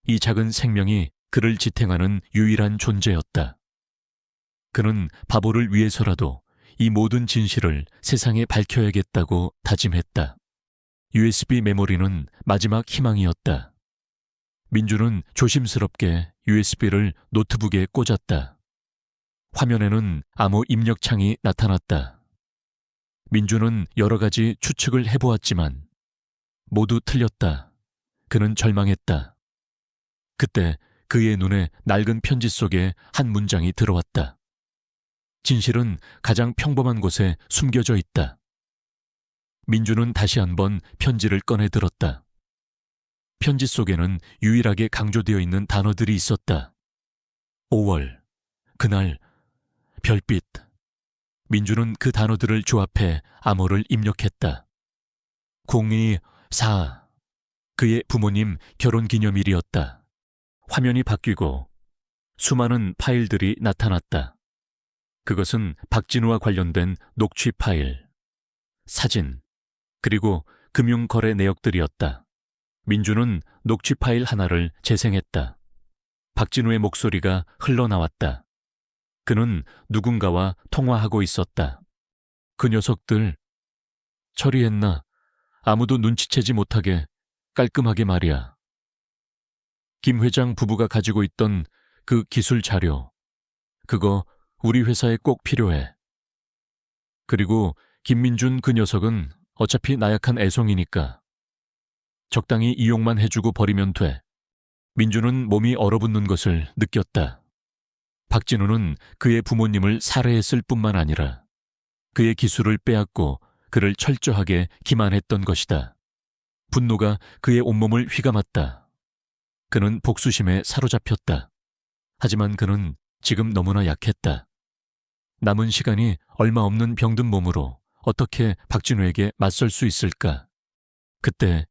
이 작은 생명이 그를 지탱하는 유일한 존재였다. 그는 바보를 위해서라도 이 모든 진실을 세상에 밝혀야겠다고 다짐했다. USB 메모리는 마지막 희망이었다. 민준은 조심스럽게 USB를 노트북에 꽂았다. 화면에는 암호 입력창이 나타났다. 민준은 여러 가지 추측을 해보았지만 모두 틀렸다. 그는 절망했다. 그때 그의 눈에 낡은 편지 속에 한 문장이 들어왔다. 진실은 가장 평범한 곳에 숨겨져 있다. 민준은 다시 한번 편지를 꺼내 들었다. 편지 속에는 유일하게 강조되어 있는 단어들이 있었다. 5월, 그날, 별빛. 민준은 그 단어들을 조합해 암호를 입력했다. 024. 그의 부모님 결혼기념일이었다. 화면이 바뀌고 수많은 파일들이 나타났다. 그것은 박진우와 관련된 녹취 파일, 사진, 그리고 금융거래 내역들이었다. 민준은 녹취 파일 하나를 재생했다. 박진우의 목소리가 흘러나왔다. 그는 누군가와 통화하고 있었다. 그 녀석들, 처리했나? 아무도 눈치채지 못하게 깔끔하게 말이야. 김 회장 부부가 가지고 있던 그 기술 자료, 그거 우리 회사에 꼭 필요해. 그리고 김민준 그 녀석은 어차피 나약한 애송이니까 적당히 이용만 해주고 버리면 돼. 민준은 몸이 얼어붙는 것을 느꼈다. 박진우는 그의 부모님을 살해했을 뿐만 아니라 그의 기술을 빼앗고 그를 철저하게 기만했던 것이다. 분노가 그의 온몸을 휘감았다. 그는 복수심에 사로잡혔다. 하지만 그는 지금 너무나 약했다. 남은 시간이 얼마 없는 병든 몸으로 어떻게 박진우에게 맞설 수 있을까? 그때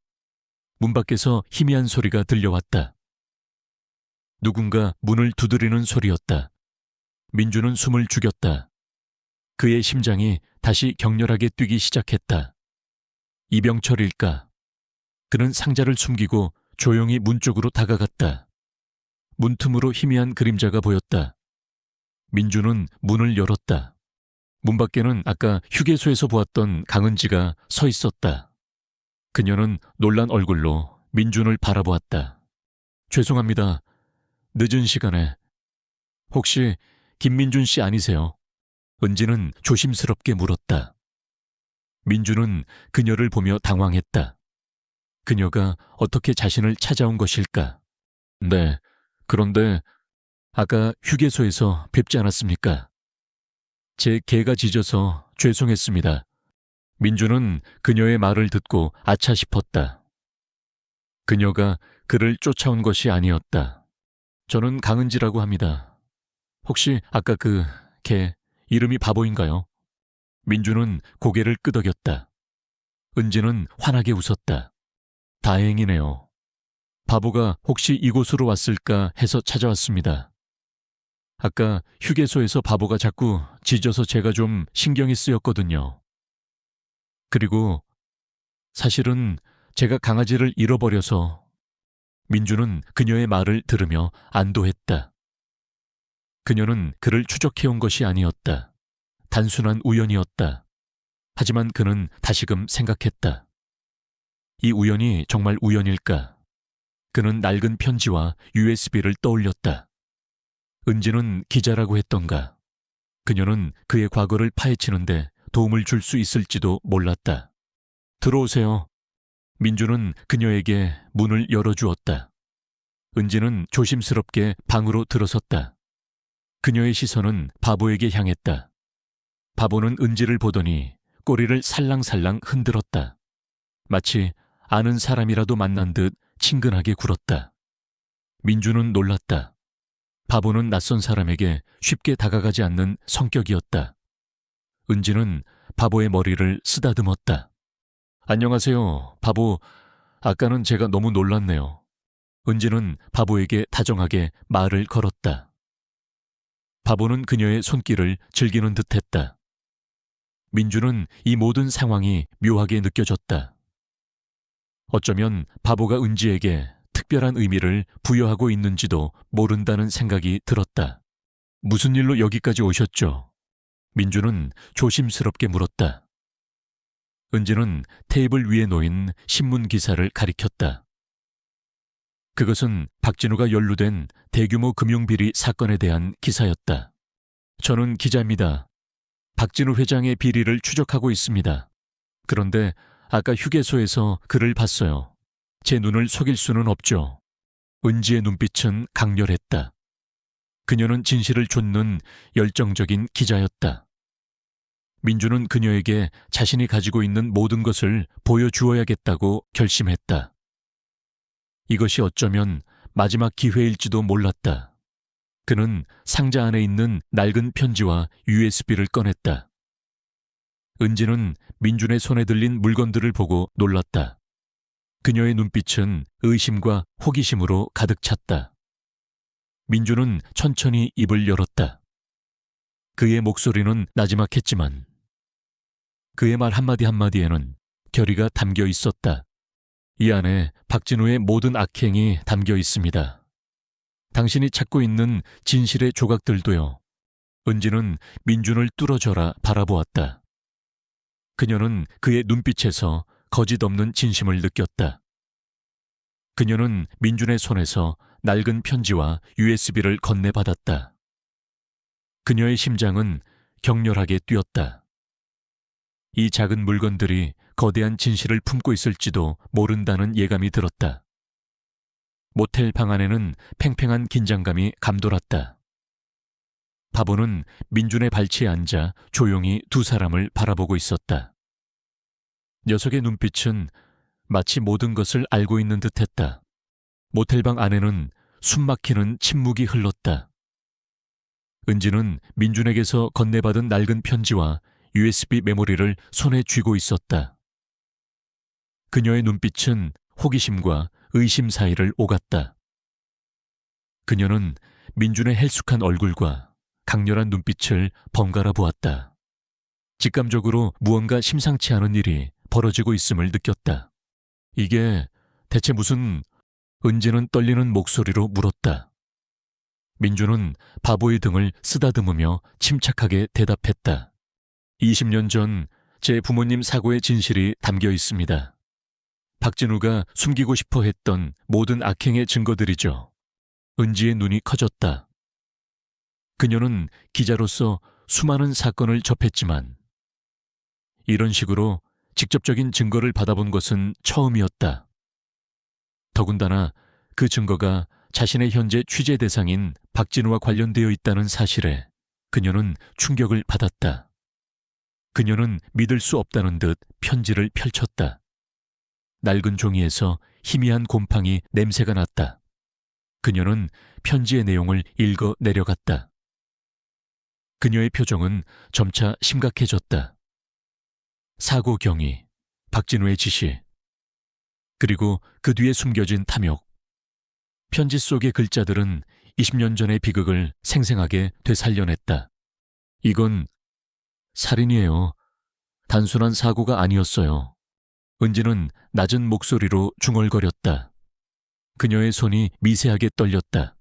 문 밖에서 희미한 소리가 들려왔다. 누군가 문을 두드리는 소리였다. 민주는 숨을 죽였다. 그의 심장이 다시 격렬하게 뛰기 시작했다. 이병철일까? 그는 상자를 숨기고 조용히 문 쪽으로 다가갔다. 문틈으로 희미한 그림자가 보였다. 민주는 문을 열었다. 문 밖에는 아까 휴게소에서 보았던 강은지가 서 있었다. 그녀는 놀란 얼굴로 민준을 바라보았다. 죄송합니다. 늦은 시간에. 혹시 김민준 씨 아니세요? 은지는 조심스럽게 물었다. 민준은 그녀를 보며 당황했다. 그녀가 어떻게 자신을 찾아온 것일까? 네, 그런데 아까 휴게소에서 뵙지 않았습니까? 제 개가 짖어서 죄송했습니다. 민준은 그녀의 말을 듣고 아차 싶었다. 그녀가 그를 쫓아온 것이 아니었다. 저는 강은지라고 합니다. 혹시 아까 그 개 이름이 바보인가요? 민준은 고개를 끄덕였다. 은지는 환하게 웃었다. 다행이네요. 바보가 혹시 이곳으로 왔을까 해서 찾아왔습니다. 아까 휴게소에서 바보가 자꾸 짖어서 제가 좀 신경이 쓰였거든요. 그리고 사실은 제가 강아지를 잃어버려서. 민주는 그녀의 말을 들으며 안도했다. 그녀는 그를 추적해온 것이 아니었다. 단순한 우연이었다. 하지만 그는 다시금 생각했다. 이 우연이 정말 우연일까? 그는 낡은 편지와 USB를 떠올렸다. 은지는 기자라고 했던가. 그녀는 그의 과거를 파헤치는데 도움을 줄 수 있을지도 몰랐다. 들어오세요. 민주는 그녀에게 문을 열어주었다. 은지는 조심스럽게 방으로 들어섰다. 그녀의 시선은 바보에게 향했다. 바보는 은지를 보더니 꼬리를 살랑살랑 흔들었다. 마치 아는 사람이라도 만난 듯 친근하게 굴었다. 민주는 놀랐다. 바보는 낯선 사람에게 쉽게 다가가지 않는 성격이었다. 은지는 바보의 머리를 쓰다듬었다. 안녕하세요, 바보. 아까는 제가 너무 놀랐네요. 은지는 바보에게 다정하게 말을 걸었다. 바보는 그녀의 손길을 즐기는 듯했다. 민주는 이 모든 상황이 묘하게 느껴졌다. 어쩌면 바보가 은지에게 특별한 의미를 부여하고 있는지도 모른다는 생각이 들었다. 무슨 일로 여기까지 오셨죠? 민주는 조심스럽게 물었다. 은지는 테이블 위에 놓인 신문 기사를 가리켰다. 그것은 박진우가 연루된 대규모 금융비리 사건에 대한 기사였다. 저는 기자입니다. 박진우 회장의 비리를 추적하고 있습니다. 그런데 아까 휴게소에서 그를 봤어요. 제 눈을 속일 수는 없죠. 은지의 눈빛은 강렬했다. 그녀는 진실을 좇는 열정적인 기자였다. 민주는 그녀에게 자신이 가지고 있는 모든 것을 보여주어야겠다고 결심했다. 이것이 어쩌면 마지막 기회일지도 몰랐다. 그는 상자 안에 있는 낡은 편지와 USB를 꺼냈다. 은지는 민준의 손에 들린 물건들을 보고 놀랐다. 그녀의 눈빛은 의심과 호기심으로 가득 찼다. 민준은 천천히 입을 열었다. 그의 목소리는 나지막했지만 그의 말 한마디 한마디에는 결의가 담겨 있었다. 이 안에 박진우의 모든 악행이 담겨 있습니다. 당신이 찾고 있는 진실의 조각들도요. 은지는 민준을 뚫어져라 바라보았다. 그녀는 그의 눈빛에서 거짓 없는 진심을 느꼈다. 그녀는 민준의 손에서 낡은 편지와 USB를 건네받았다. 그녀의 심장은 격렬하게 뛰었다. 이 작은 물건들이 거대한 진실을 품고 있을지도 모른다는 예감이 들었다. 모텔 방 안에는 팽팽한 긴장감이 감돌았다. 바보는 민준의 발치에 앉아 조용히 두 사람을 바라보고 있었다. 녀석의 눈빛은 마치 모든 것을 알고 있는 듯했다. 모텔방 안에는 숨막히는 침묵이 흘렀다. 은지는 민준에게서 건네받은 낡은 편지와 USB 메모리를 손에 쥐고 있었다. 그녀의 눈빛은 호기심과 의심 사이를 오갔다. 그녀는 민준의 헬쑥한 얼굴과 강렬한 눈빛을 번갈아 보았다. 직감적으로 무언가 심상치 않은 일이 벌어지고 있음을 느꼈다. 이게 대체 무슨... 은지는 떨리는 목소리로 물었다. 민준은 바보의 등을 쓰다듬으며 침착하게 대답했다. 20년 전 제 부모님 사고의 진실이 담겨 있습니다. 박진우가 숨기고 싶어 했던 모든 악행의 증거들이죠. 은지의 눈이 커졌다. 그녀는 기자로서 수많은 사건을 접했지만 이런 식으로 직접적인 증거를 받아본 것은 처음이었다. 더군다나 그 증거가 자신의 현재 취재 대상인 박진우와 관련되어 있다는 사실에 그녀는 충격을 받았다. 그녀는 믿을 수 없다는 듯 편지를 펼쳤다. 낡은 종이에서 희미한 곰팡이 냄새가 났다. 그녀는 편지의 내용을 읽어 내려갔다. 그녀의 표정은 점차 심각해졌다. 사고 경위, 박진우의 지시, 그리고 그 뒤에 숨겨진 탐욕. 편지 속의 글자들은 20년 전의 비극을 생생하게 되살려냈다. 이건 살인이에요. 단순한 사고가 아니었어요. 은지는 낮은 목소리로 중얼거렸다. 그녀의 손이 미세하게 떨렸다.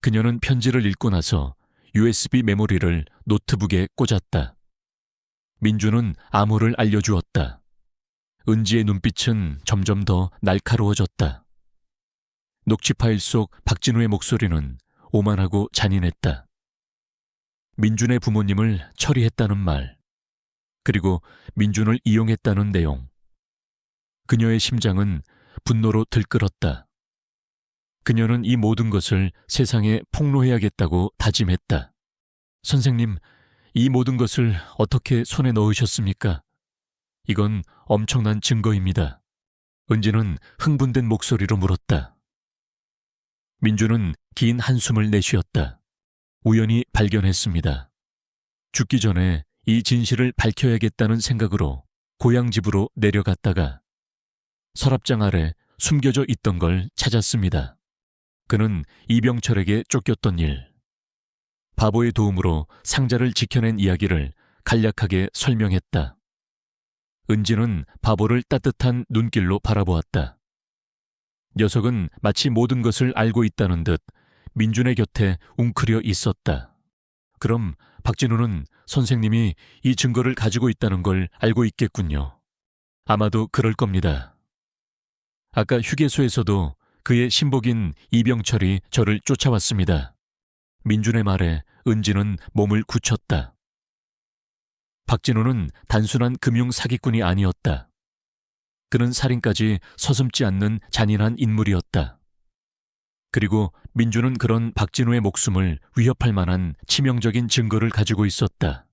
그녀는 편지를 읽고 나서 USB 메모리를 노트북에 꽂았다. 민주는 암호를 알려주었다. 은지의 눈빛은 점점 더 날카로워졌다. 녹취 파일 속 박진우의 목소리는 오만하고 잔인했다. 민준의 부모님을 처리했다는 말, 그리고 민준을 이용했다는 내용. 그녀의 심장은 분노로 들끓었다. 그녀는 이 모든 것을 세상에 폭로해야겠다고 다짐했다. 선생님, 이 모든 것을 어떻게 손에 넣으셨습니까? 이건 엄청난 증거입니다. 은지는 흥분된 목소리로 물었다. 민주는 긴 한숨을 내쉬었다. 우연히 발견했습니다. 죽기 전에 이 진실을 밝혀야겠다는 생각으로 고향 집으로 내려갔다가 서랍장 아래 숨겨져 있던 걸 찾았습니다. 그는 이병철에게 쫓겼던 일, 바보의 도움으로 상자를 지켜낸 이야기를 간략하게 설명했다. 은지는 바보를 따뜻한 눈길로 바라보았다. 녀석은 마치 모든 것을 알고 있다는 듯 민준의 곁에 웅크려 있었다. 그럼 박진우는 선생님이 이 증거를 가지고 있다는 걸 알고 있겠군요. 아마도 그럴 겁니다. 아까 휴게소에서도 그의 신복인 이병철이 저를 쫓아왔습니다. 민준의 말에 은지는 몸을 굳혔다. 박진우는 단순한 금융 사기꾼이 아니었다. 그는 살인까지 서슴지 않는 잔인한 인물이었다. 그리고 민주는 그런 박진우의 목숨을 위협할 만한 치명적인 증거를 가지고 있었다.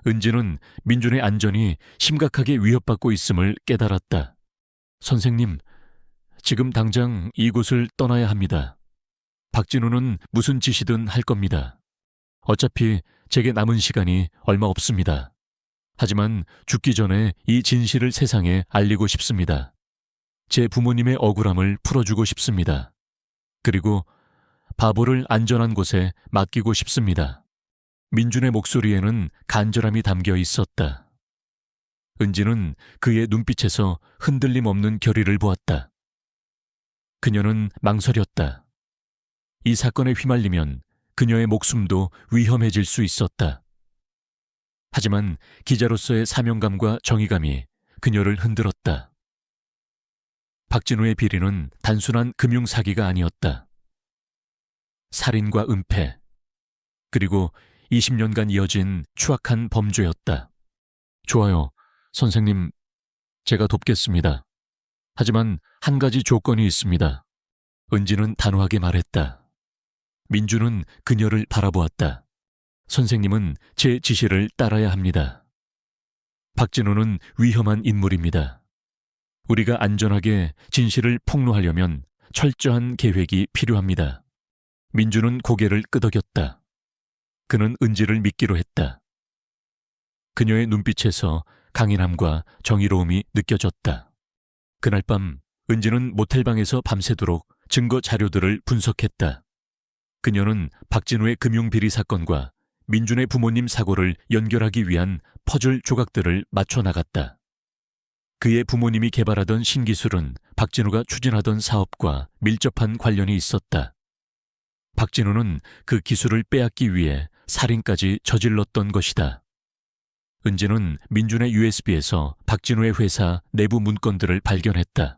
은지는 민준의 안전이 심각하게 위협받고 있음을 깨달았다. 선생님, 지금 당장 이곳을 떠나야 합니다. 박진우는 무슨 짓이든 할 겁니다. 어차피 제게 남은 시간이 얼마 없습니다. 하지만 죽기 전에 이 진실을 세상에 알리고 싶습니다. 제 부모님의 억울함을 풀어주고 싶습니다. 그리고 바보를 안전한 곳에 맡기고 싶습니다. 민준의 목소리에는 간절함이 담겨 있었다. 은지는 그의 눈빛에서 흔들림 없는 결의를 보았다. 그녀는 망설였다. 이 사건에 휘말리면 그녀의 목숨도 위험해질 수 있었다. 하지만 기자로서의 사명감과 정의감이 그녀를 흔들었다. 박진우의 비리는 단순한 금융사기가 아니었다. 살인과 은폐, 그리고 20년간 이어진 추악한 범죄였다. 좋아요, 선생님, 제가 돕겠습니다. 하지만 한 가지 조건이 있습니다. 은지는 단호하게 말했다. 민주는 그녀를 바라보았다. 선생님은 제 지시를 따라야 합니다. 박진우는 위험한 인물입니다. 우리가 안전하게 진실을 폭로하려면 철저한 계획이 필요합니다. 민주는 고개를 끄덕였다. 그는 은지를 믿기로 했다. 그녀의 눈빛에서 강인함과 정의로움이 느껴졌다. 그날 밤 은지는 모텔방에서 밤새도록 증거 자료들을 분석했다. 그녀는 박진우의 금융비리 사건과 민준의 부모님 사고를 연결하기 위한 퍼즐 조각들을 맞춰 나갔다. 그의 부모님이 개발하던 신기술은 박진우가 추진하던 사업과 밀접한 관련이 있었다. 박진우는 그 기술을 빼앗기 위해 살인까지 저질렀던 것이다. 은지는 민준의 USB에서 박진우의 회사 내부 문건들을 발견했다.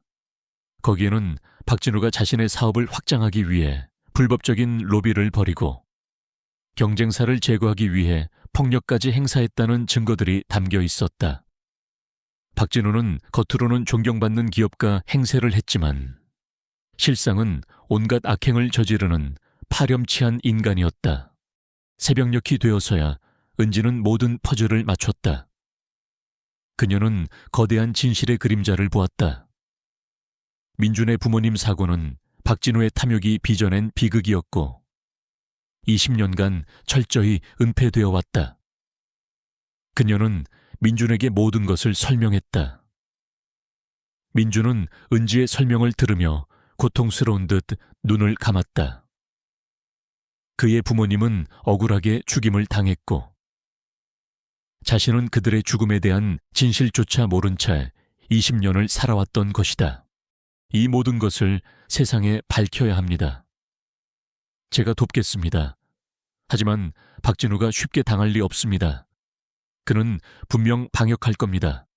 거기에는 박진우가 자신의 사업을 확장하기 위해 불법적인 로비를 벌이고 경쟁사를 제거하기 위해 폭력까지 행사했다는 증거들이 담겨 있었다. 박진우는 겉으로는 존경받는 기업가 행세를 했지만 실상은 온갖 악행을 저지르는 파렴치한 인간이었다. 새벽녘이 되어서야 은지는 모든 퍼즐을 맞췄다. 그녀는 거대한 진실의 그림자를 보았다. 민준의 부모님 사고는 박진우의 탐욕이 빚어낸 비극이었고 20년간 철저히 은폐되어 왔다. 그녀는 민준에게 모든 것을 설명했다. 민준은 은지의 설명을 들으며 고통스러운 듯 눈을 감았다. 그의 부모님은 억울하게 죽임을 당했고 자신은 그들의 죽음에 대한 진실조차 모른 채 20년을 살아왔던 것이다. 이 모든 것을 세상에 밝혀야 합니다. 제가 돕겠습니다. 하지만 박진우가 쉽게 당할 리 없습니다. 그는 분명 방역할 겁니다.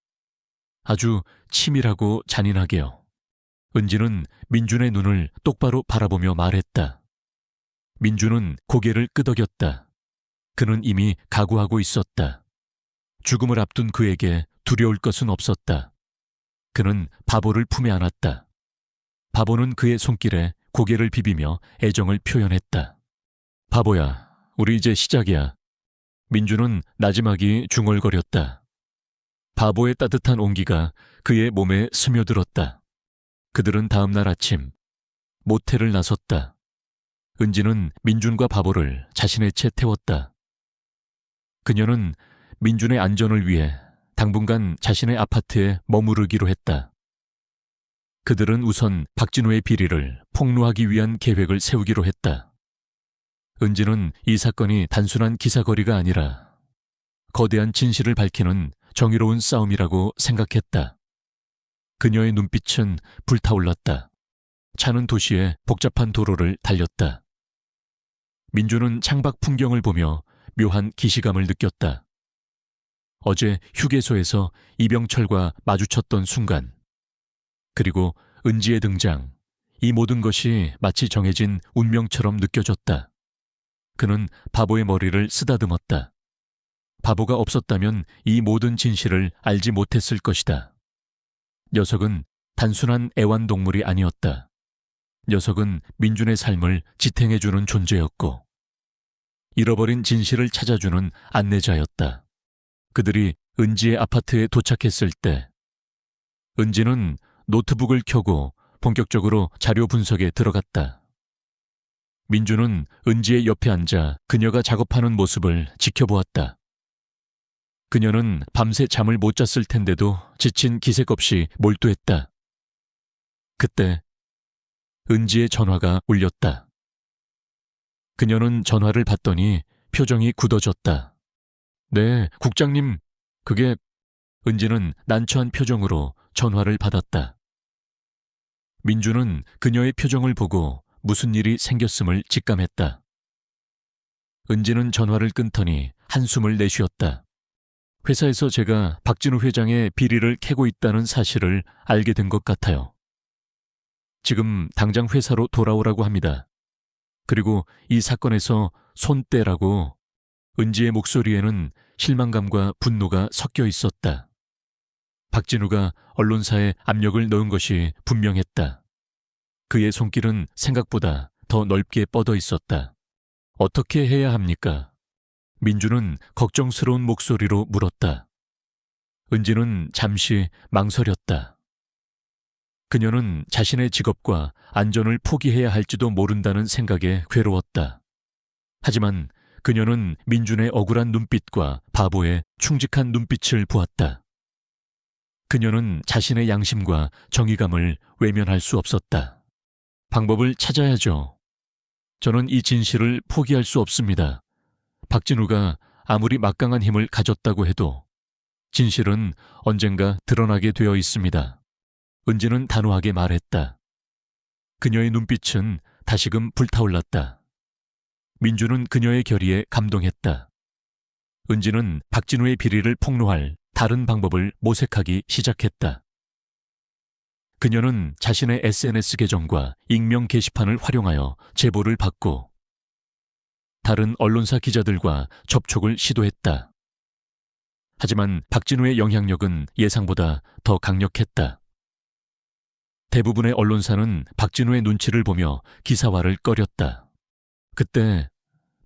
아주 치밀하고 잔인하게요. 은지는 민준의 눈을 똑바로 바라보며 말했다. 민준은 고개를 끄덕였다. 그는 이미 각오하고 있었다. 죽음을 앞둔 그에게 두려울 것은 없었다. 그는 바보를 품에 안았다. 바보는 그의 손길에 고개를 비비며 애정을 표현했다. 바보야, 우리 이제 시작이야. 민준은 나지막이 중얼거렸다. 바보의 따뜻한 온기가 그의 몸에 스며들었다. 그들은 다음 날 아침 모텔을 나섰다. 은지는 민준과 바보를 자신의 채 태웠다. 그녀는 민준의 안전을 위해 당분간 자신의 아파트에 머무르기로 했다. 그들은 우선 박진우의 비리를 폭로하기 위한 계획을 세우기로 했다. 은지는 이 사건이 단순한 기사거리가 아니라 거대한 진실을 밝히는 정의로운 싸움이라고 생각했다. 그녀의 눈빛은 불타올랐다. 차는 도시의 복잡한 도로를 달렸다. 민준은 창밖 풍경을 보며 묘한 기시감을 느꼈다. 어제 휴게소에서 이병철과 마주쳤던 순간, 그리고 은지의 등장, 이 모든 것이 마치 정해진 운명처럼 느껴졌다. 그는 바보의 머리를 쓰다듬었다. 바보가 없었다면 이 모든 진실을 알지 못했을 것이다. 녀석은 단순한 애완동물이 아니었다. 녀석은 민준의 삶을 지탱해주는 존재였고 잃어버린 진실을 찾아주는 안내자였다. 그들이 은지의 아파트에 도착했을 때 은지는 노트북을 켜고 본격적으로 자료 분석에 들어갔다. 민준은 은지의 옆에 앉아 그녀가 작업하는 모습을 지켜보았다. 그녀는 밤새 잠을 못 잤을 텐데도 지친 기색 없이 몰두했다. 그때 은지의 전화가 울렸다. 그녀는 전화를 받더니 표정이 굳어졌다. 네, 국장님, 그게... 은지는 난처한 표정으로 전화를 받았다. 민준은 그녀의 표정을 보고 무슨 일이 생겼음을 직감했다. 은지는 전화를 끊더니 한숨을 내쉬었다. 회사에서 제가 박진우 회장의 비리를 캐고 있다는 사실을 알게 된 것 같아요. 지금 당장 회사로 돌아오라고 합니다. 그리고 이 사건에서 손 떼라고. 은지의 목소리에는 실망감과 분노가 섞여 있었다. 박진우가 언론사에 압력을 넣은 것이 분명했다. 그의 손길은 생각보다 더 넓게 뻗어 있었다. 어떻게 해야 합니까? 민주는 걱정스러운 목소리로 물었다. 은지는 잠시 망설였다. 그녀는 자신의 직업과 안전을 포기해야 할지도 모른다는 생각에 괴로웠다. 하지만 그녀는 민준의 억울한 눈빛과 바보의 충직한 눈빛을 보았다. 그녀는 자신의 양심과 정의감을 외면할 수 없었다. 방법을 찾아야죠. 저는 이 진실을 포기할 수 없습니다. 박진우가 아무리 막강한 힘을 가졌다고 해도 진실은 언젠가 드러나게 되어 있습니다. 은지는 단호하게 말했다. 그녀의 눈빛은 다시금 불타올랐다. 민주는 그녀의 결의에 감동했다. 은지는 박진우의 비리를 폭로할 다른 방법을 모색하기 시작했다. 그녀는 자신의 SNS 계정과 익명 게시판을 활용하여 제보를 받고 다른 언론사 기자들과 접촉을 시도했다. 하지만 박진우의 영향력은 예상보다 더 강력했다. 대부분의 언론사는 박진우의 눈치를 보며 기사화를 꺼렸다. 그때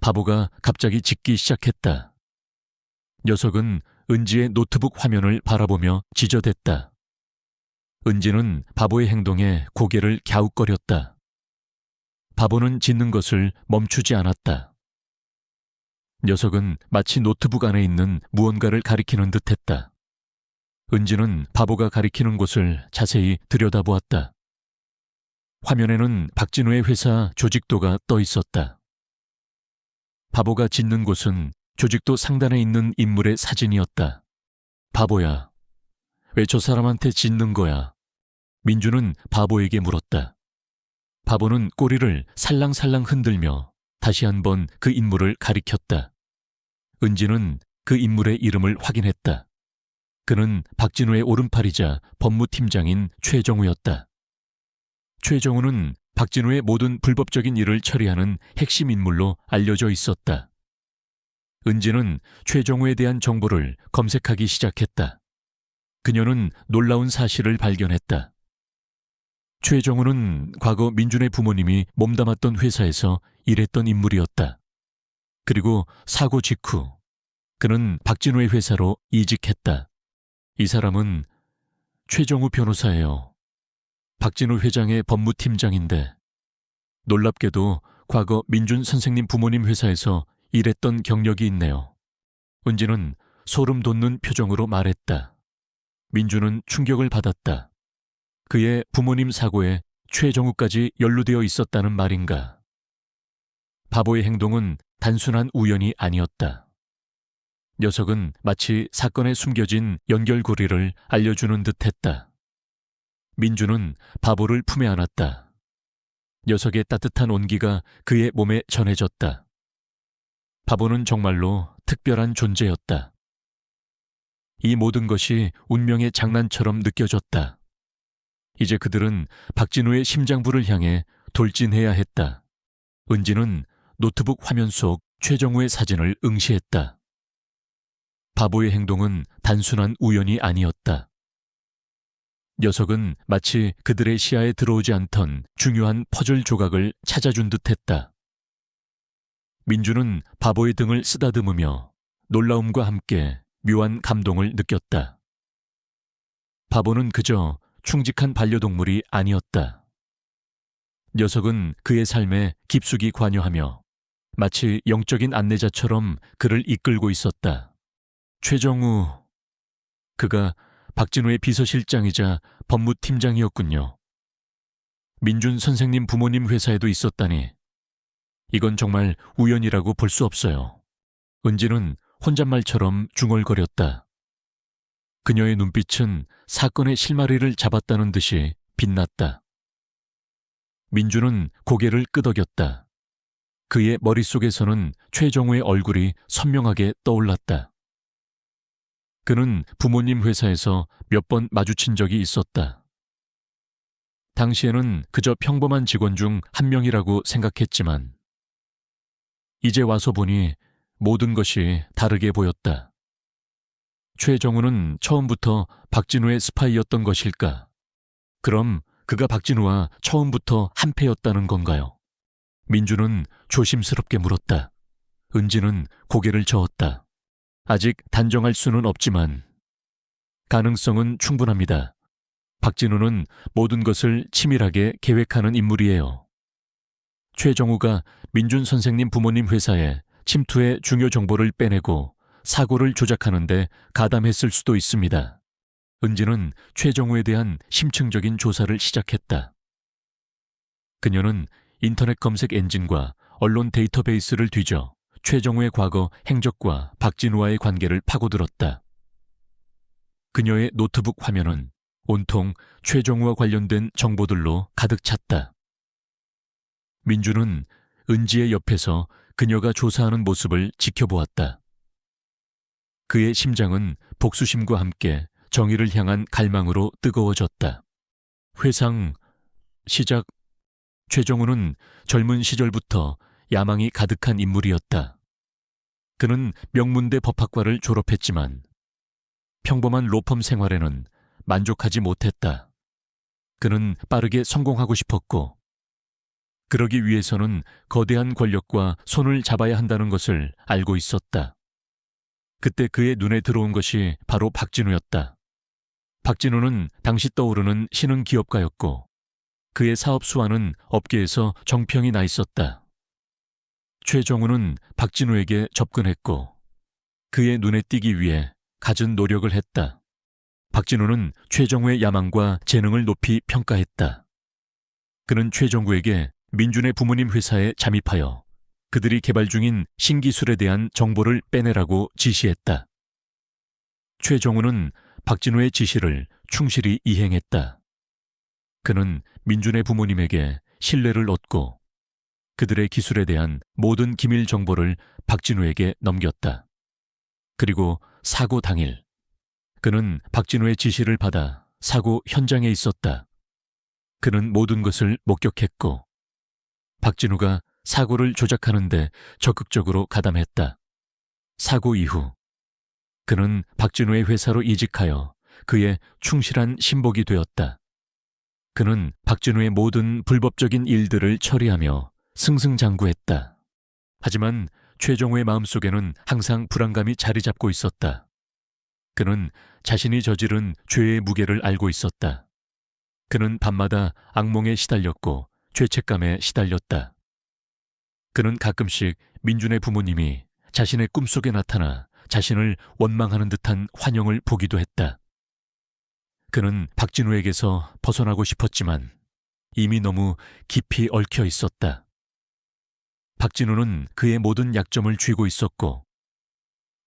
바보가 갑자기 짖기 시작했다. 녀석은 은지의 노트북 화면을 바라보며 지저댔다. 은지는 바보의 행동에 고개를 갸웃거렸다. 바보는 짖는 것을 멈추지 않았다. 녀석은 마치 노트북 안에 있는 무언가를 가리키는 듯했다. 은지는 바보가 가리키는 곳을 자세히 들여다보았다. 화면에는 박진우의 회사 조직도가 떠 있었다. 바보가 짖는 곳은 조직도 상단에 있는 인물의 사진이었다. 바보야, 왜 저 사람한테 짖는 거야? 민주는 바보에게 물었다. 바보는 꼬리를 살랑살랑 흔들며 다시 한번 그 인물을 가리켰다. 은지는 그 인물의 이름을 확인했다. 그는 박진우의 오른팔이자 법무팀장인 최정우였다. 최정우는 박진우의 모든 불법적인 일을 처리하는 핵심 인물로 알려져 있었다. 은지는 최정우에 대한 정보를 검색하기 시작했다. 그녀는 놀라운 사실을 발견했다. 최정우는 과거 민준의 부모님이 몸담았던 회사에서 일했던 인물이었다. 그리고 사고 직후 그는 박진우의 회사로 이직했다. 이 사람은 최정우 변호사예요. 박진우 회장의 법무팀장인데 놀랍게도 과거 민준 선생님 부모님 회사에서 일했던 경력이 있네요. 은지는 소름 돋는 표정으로 말했다. 민준은 충격을 받았다. 그의 부모님 사고에 최정우까지 연루되어 있었다는 말인가. 바보의 행동은 단순한 우연이 아니었다. 녀석은 마치 사건에 숨겨진 연결고리를 알려주는 듯했다. 민준은 바보를 품에 안았다. 녀석의 따뜻한 온기가 그의 몸에 전해졌다. 바보는 정말로 특별한 존재였다. 이 모든 것이 운명의 장난처럼 느껴졌다. 이제 그들은 박진우의 심장부를 향해 돌진해야 했다. 은지는 노트북 화면 속 최정우의 사진을 응시했다. 바보의 행동은 단순한 우연이 아니었다. 녀석은 마치 그들의 시야에 들어오지 않던 중요한 퍼즐 조각을 찾아준 듯했다. 민주는 바보의 등을 쓰다듬으며 놀라움과 함께 묘한 감동을 느꼈다. 바보는 그저 충직한 반려동물이 아니었다. 녀석은 그의 삶에 깊숙이 관여하며 마치 영적인 안내자처럼 그를 이끌고 있었다. 최정우, 그가 박진우의 비서실장이자 법무팀장이었군요. 민준 선생님 부모님 회사에도 있었다니 이건 정말 우연이라고 볼 수 없어요. 은지는 혼잣말처럼 중얼거렸다. 그녀의 눈빛은 사건의 실마리를 잡았다는 듯이 빛났다. 민준은 고개를 끄덕였다. 그의 머릿속에서는 최정우의 얼굴이 선명하게 떠올랐다. 그는 부모님 회사에서 몇 번 마주친 적이 있었다. 당시에는 그저 평범한 직원 중 한 명이라고 생각했지만 이제 와서 보니 모든 것이 다르게 보였다. 최정우는 처음부터 박진우의 스파이였던 것일까? 그럼 그가 박진우와 처음부터 한패였다는 건가요? 민주는 조심스럽게 물었다. 은지는 고개를 저었다. 아직 단정할 수는 없지만 가능성은 충분합니다. 박진우는 모든 것을 치밀하게 계획하는 인물이에요. 최정우가 민준 선생님 부모님 회사에 침투의 중요 정보를 빼내고 사고를 조작하는데 가담했을 수도 있습니다. 은지는 최정우에 대한 심층적인 조사를 시작했다. 그녀는 인터넷 검색 엔진과 언론 데이터베이스를 뒤져 최정우의 과거 행적과 박진우와의 관계를 파고들었다. 그녀의 노트북 화면은 온통 최정우와 관련된 정보들로 가득 찼다. 민주는 은지의 옆에서 그녀가 조사하는 모습을 지켜보았다. 그의 심장은 복수심과 함께 정의를 향한 갈망으로 뜨거워졌다. 회상 시작. 최정우는 젊은 시절부터 야망이 가득한 인물이었다. 그는 명문대 법학과를 졸업했지만 평범한 로펌 생활에는 만족하지 못했다. 그는 빠르게 성공하고 싶었고, 그러기 위해서는 거대한 권력과 손을 잡아야 한다는 것을 알고 있었다. 그때 그의 눈에 들어온 것이 바로 박진우였다. 박진우는 당시 떠오르는 신흥 기업가였고, 그의 사업 수완은 업계에서 정평이 나 있었다. 최정우는 박진우에게 접근했고, 그의 눈에 띄기 위해 갖은 노력을 했다. 박진우는 최정우의 야망과 재능을 높이 평가했다. 그는 최정우에게 민준의 부모님 회사에 잠입하여 그들이 개발 중인 신기술에 대한 정보를 빼내라고 지시했다. 최정우는 박진우의 지시를 충실히 이행했다. 그는 민준의 부모님에게 신뢰를 얻고 그들의 기술에 대한 모든 기밀 정보를 박진우에게 넘겼다. 그리고 사고 당일, 그는 박진우의 지시를 받아 사고 현장에 있었다. 그는 모든 것을 목격했고, 박진우가 사고를 조작하는데 적극적으로 가담했다. 사고 이후, 그는 박진우의 회사로 이직하여 그의 충실한 신복이 되었다. 그는 박진우의 모든 불법적인 일들을 처리하며 승승장구했다. 하지만 최정우의 마음속에는 항상 불안감이 자리 잡고 있었다. 그는 자신이 저지른 죄의 무게를 알고 있었다. 그는 밤마다 악몽에 시달렸고 죄책감에 시달렸다. 그는 가끔씩 민준의 부모님이 자신의 꿈속에 나타나 자신을 원망하는 듯한 환영을 보기도 했다. 그는 박진우에게서 벗어나고 싶었지만 이미 너무 깊이 얽혀 있었다. 박진우는 그의 모든 약점을 쥐고 있었고,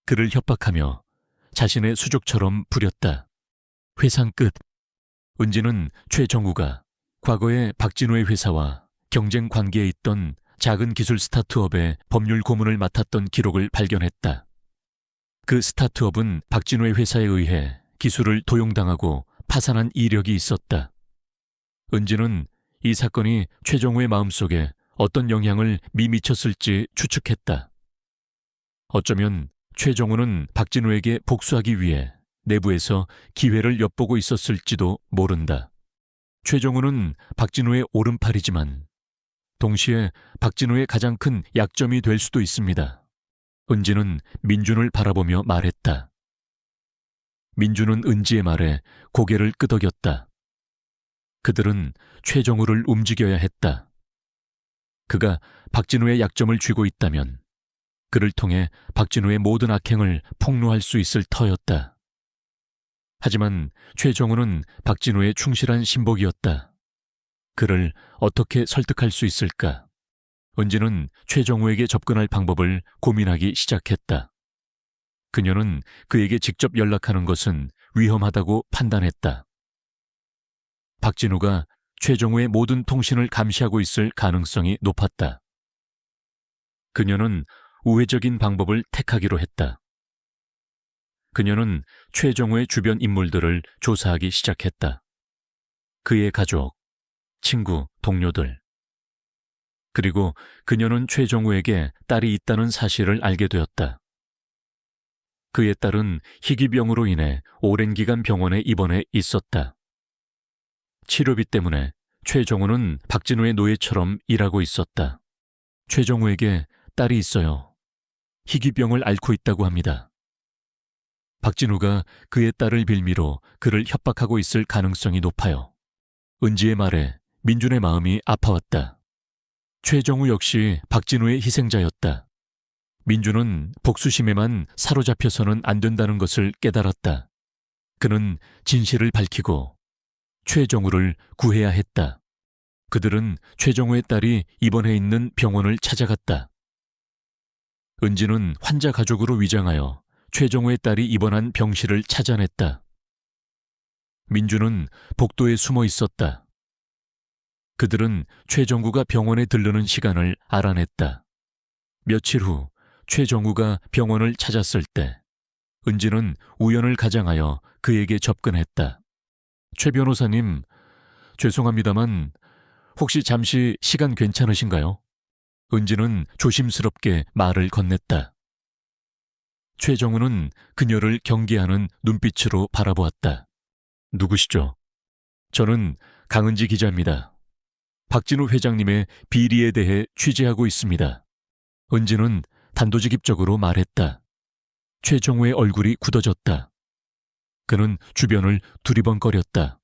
그를 협박하며 자신의 수족처럼 부렸다. 회상 끝. 은지는 최정우가 과거에 박진우의 회사와 경쟁 관계에 있던 작은 기술 스타트업의 법률 고문을 맡았던 기록을 발견했다. 그 스타트업은 박진우의 회사에 의해 기술을 도용당하고 파산한 이력이 있었다. 은지는 이 사건이 최정우의 마음속에 어떤 영향을 미쳤을지 추측했다. 어쩌면 최정우는 박진우에게 복수하기 위해 내부에서 기회를 엿보고 있었을지도 모른다. 최정우는 박진우의 오른팔이지만 동시에 박진우의 가장 큰 약점이 될 수도 있습니다. 은지는 민준을 바라보며 말했다. 민준은 은지의 말에 고개를 끄덕였다. 그들은 최정우를 움직여야 했다. 그가 박진우의 약점을 쥐고 있다면 그를 통해 박진우의 모든 악행을 폭로할 수 있을 터였다. 하지만 최정우는 박진우의 충실한 신복이었다. 그를 어떻게 설득할 수 있을까? 은지는 최정우에게 접근할 방법을 고민하기 시작했다. 그녀는 그에게 직접 연락하는 것은 위험하다고 판단했다. 박진우가 최정우의 모든 통신을 감시하고 있을 가능성이 높았다. 그녀는 우회적인 방법을 택하기로 했다. 그녀는 최정우의 주변 인물들을 조사하기 시작했다. 그의 가족, 친구, 동료들. 그리고 그녀는 최정우에게 딸이 있다는 사실을 알게 되었다. 그의 딸은 희귀병으로 인해 오랜 기간 병원에 입원해 있었다. 치료비 때문에 최정우는 박진우의 노예처럼 일하고 있었다. 최정우에게 딸이 있어요. 희귀병을 앓고 있다고 합니다. 박진우가 그의 딸을 빌미로 그를 협박하고 있을 가능성이 높아요. 은지의 말에 민준의 마음이 아파왔다. 최정우 역시 박진우의 희생자였다. 민주는 복수심에만 사로잡혀서는 안 된다는 것을 깨달았다. 그는 진실을 밝히고 최정우를 구해야 했다. 그들은 최정우의 딸이 입원해 있는 병원을 찾아갔다. 은지는 환자 가족으로 위장하여 최정우의 딸이 입원한 병실을 찾아냈다. 민주는 복도에 숨어 있었다. 그들은 최정우가 병원에 들르는 시간을 알아냈다. 며칠 후 최정우가 병원을 찾았을 때 은지는 우연을 가장하여 그에게 접근했다. 최 변호사님, 죄송합니다만 혹시 잠시 시간 괜찮으신가요? 은지는 조심스럽게 말을 건넸다. 최정우는 그녀를 경계하는 눈빛으로 바라보았다. 누구시죠? 저는 강은지 기자입니다. 박진우 회장님의 비리에 대해 취재하고 있습니다. 은지는 단도직입적으로 말했다. 최정우의 얼굴이 굳어졌다. 그는 주변을 두리번거렸다.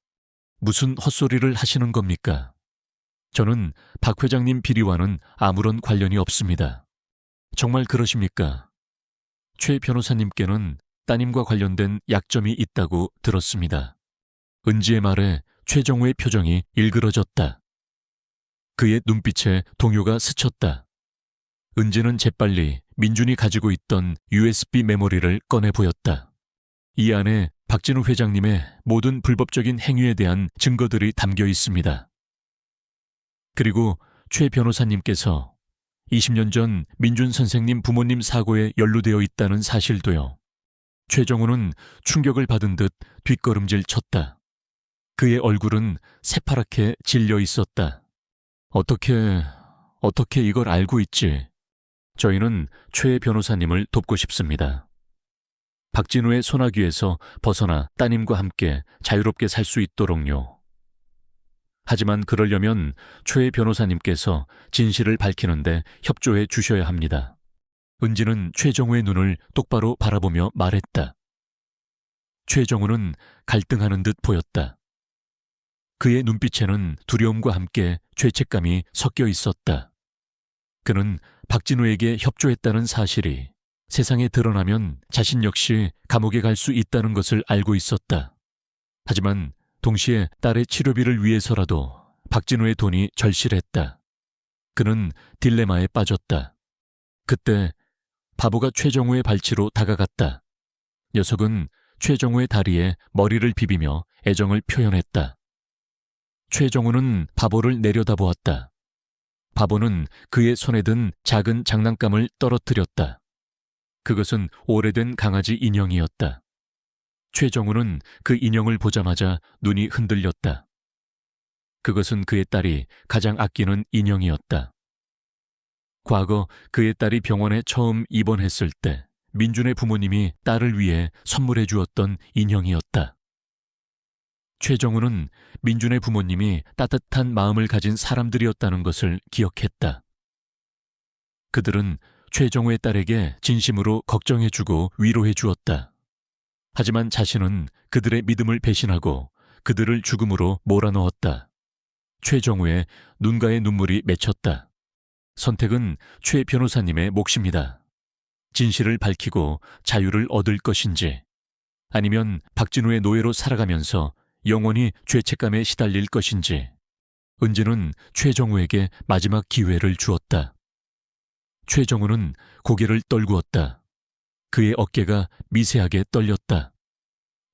무슨 헛소리를 하시는 겁니까? 저는 박 회장님 비리와는 아무런 관련이 없습니다. 정말 그러십니까? 최 변호사님께는 따님과 관련된 약점이 있다고 들었습니다. 은지의 말에 최정우의 표정이 일그러졌다. 그의 눈빛에 동요가 스쳤다. 은지는 재빨리 민준이 가지고 있던 USB 메모리를 꺼내 보였다. 이 안에 박진우 회장님의 모든 불법적인 행위에 대한 증거들이 담겨 있습니다. 그리고 최 변호사님께서 20년 전 민준 선생님 부모님 사고에 연루되어 있다는 사실도요. 최정우는 충격을 받은 듯 뒷걸음질 쳤다. 그의 얼굴은 새파랗게 질려 있었다. 어떻게 이걸 알고 있지? 저희는 최 변호사님을 돕고 싶습니다. 박진우의 소나귀에서 벗어나 따님과 함께 자유롭게 살 수 있도록요. 하지만 그러려면 최 변호사님께서 진실을 밝히는데 협조해 주셔야 합니다. 은지는 최정우의 눈을 똑바로 바라보며 말했다. 최정우는 갈등하는 듯 보였다. 그의 눈빛에는 두려움과 함께 죄책감이 섞여 있었다. 그는 박진우에게 협조했다는 사실이 세상에 드러나면 자신 역시 감옥에 갈 수 있다는 것을 알고 있었다. 하지만 동시에 딸의 치료비를 위해서라도 박진우의 돈이 절실했다. 그는 딜레마에 빠졌다. 그때 바보가 최정우의 발치로 다가갔다. 녀석은 최정우의 다리에 머리를 비비며 애정을 표현했다. 최정우는 바보를 내려다보았다. 바보는 그의 손에 든 작은 장난감을 떨어뜨렸다. 그것은 오래된 강아지 인형이었다. 최정우는 그 인형을 보자마자 눈이 흔들렸다. 그것은 그의 딸이 가장 아끼는 인형이었다. 과거 그의 딸이 병원에 처음 입원했을 때 민준의 부모님이 딸을 위해 선물해 주었던 인형이었다. 최정우는 민준의 부모님이 따뜻한 마음을 가진 사람들이었다는 것을 기억했다. 그들은 최정우의 딸에게 진심으로 걱정해주고 위로해 주었다. 하지만 자신은 그들의 믿음을 배신하고 그들을 죽음으로 몰아넣었다. 최정우의 눈가에 눈물이 맺혔다. 선택은 최 변호사님의 몫입니다. 진실을 밝히고 자유를 얻을 것인지, 아니면 박진우의 노예로 살아가면서 영원히 죄책감에 시달릴 것인지. 은지는 최정우에게 마지막 기회를 주었다. 최정우는 고개를 떨구었다. 그의 어깨가 미세하게 떨렸다.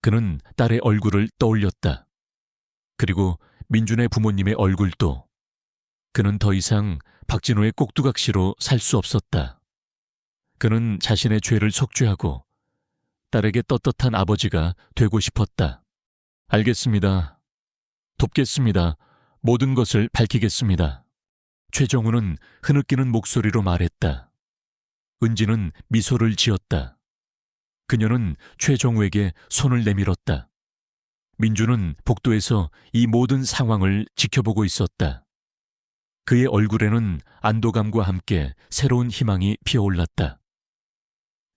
그는 딸의 얼굴을 떠올렸다. 그리고 민준의 부모님의 얼굴도. 그는 더 이상 박진우의 꼭두각시로 살 수 없었다. 그는 자신의 죄를 속죄하고 딸에게 떳떳한 아버지가 되고 싶었다. 알겠습니다. 돕겠습니다. 모든 것을 밝히겠습니다. 최정우는 흐느끼는 목소리로 말했다. 은지는 미소를 지었다. 그녀는 최정우에게 손을 내밀었다. 민주는 복도에서 이 모든 상황을 지켜보고 있었다. 그의 얼굴에는 안도감과 함께 새로운 희망이 피어올랐다.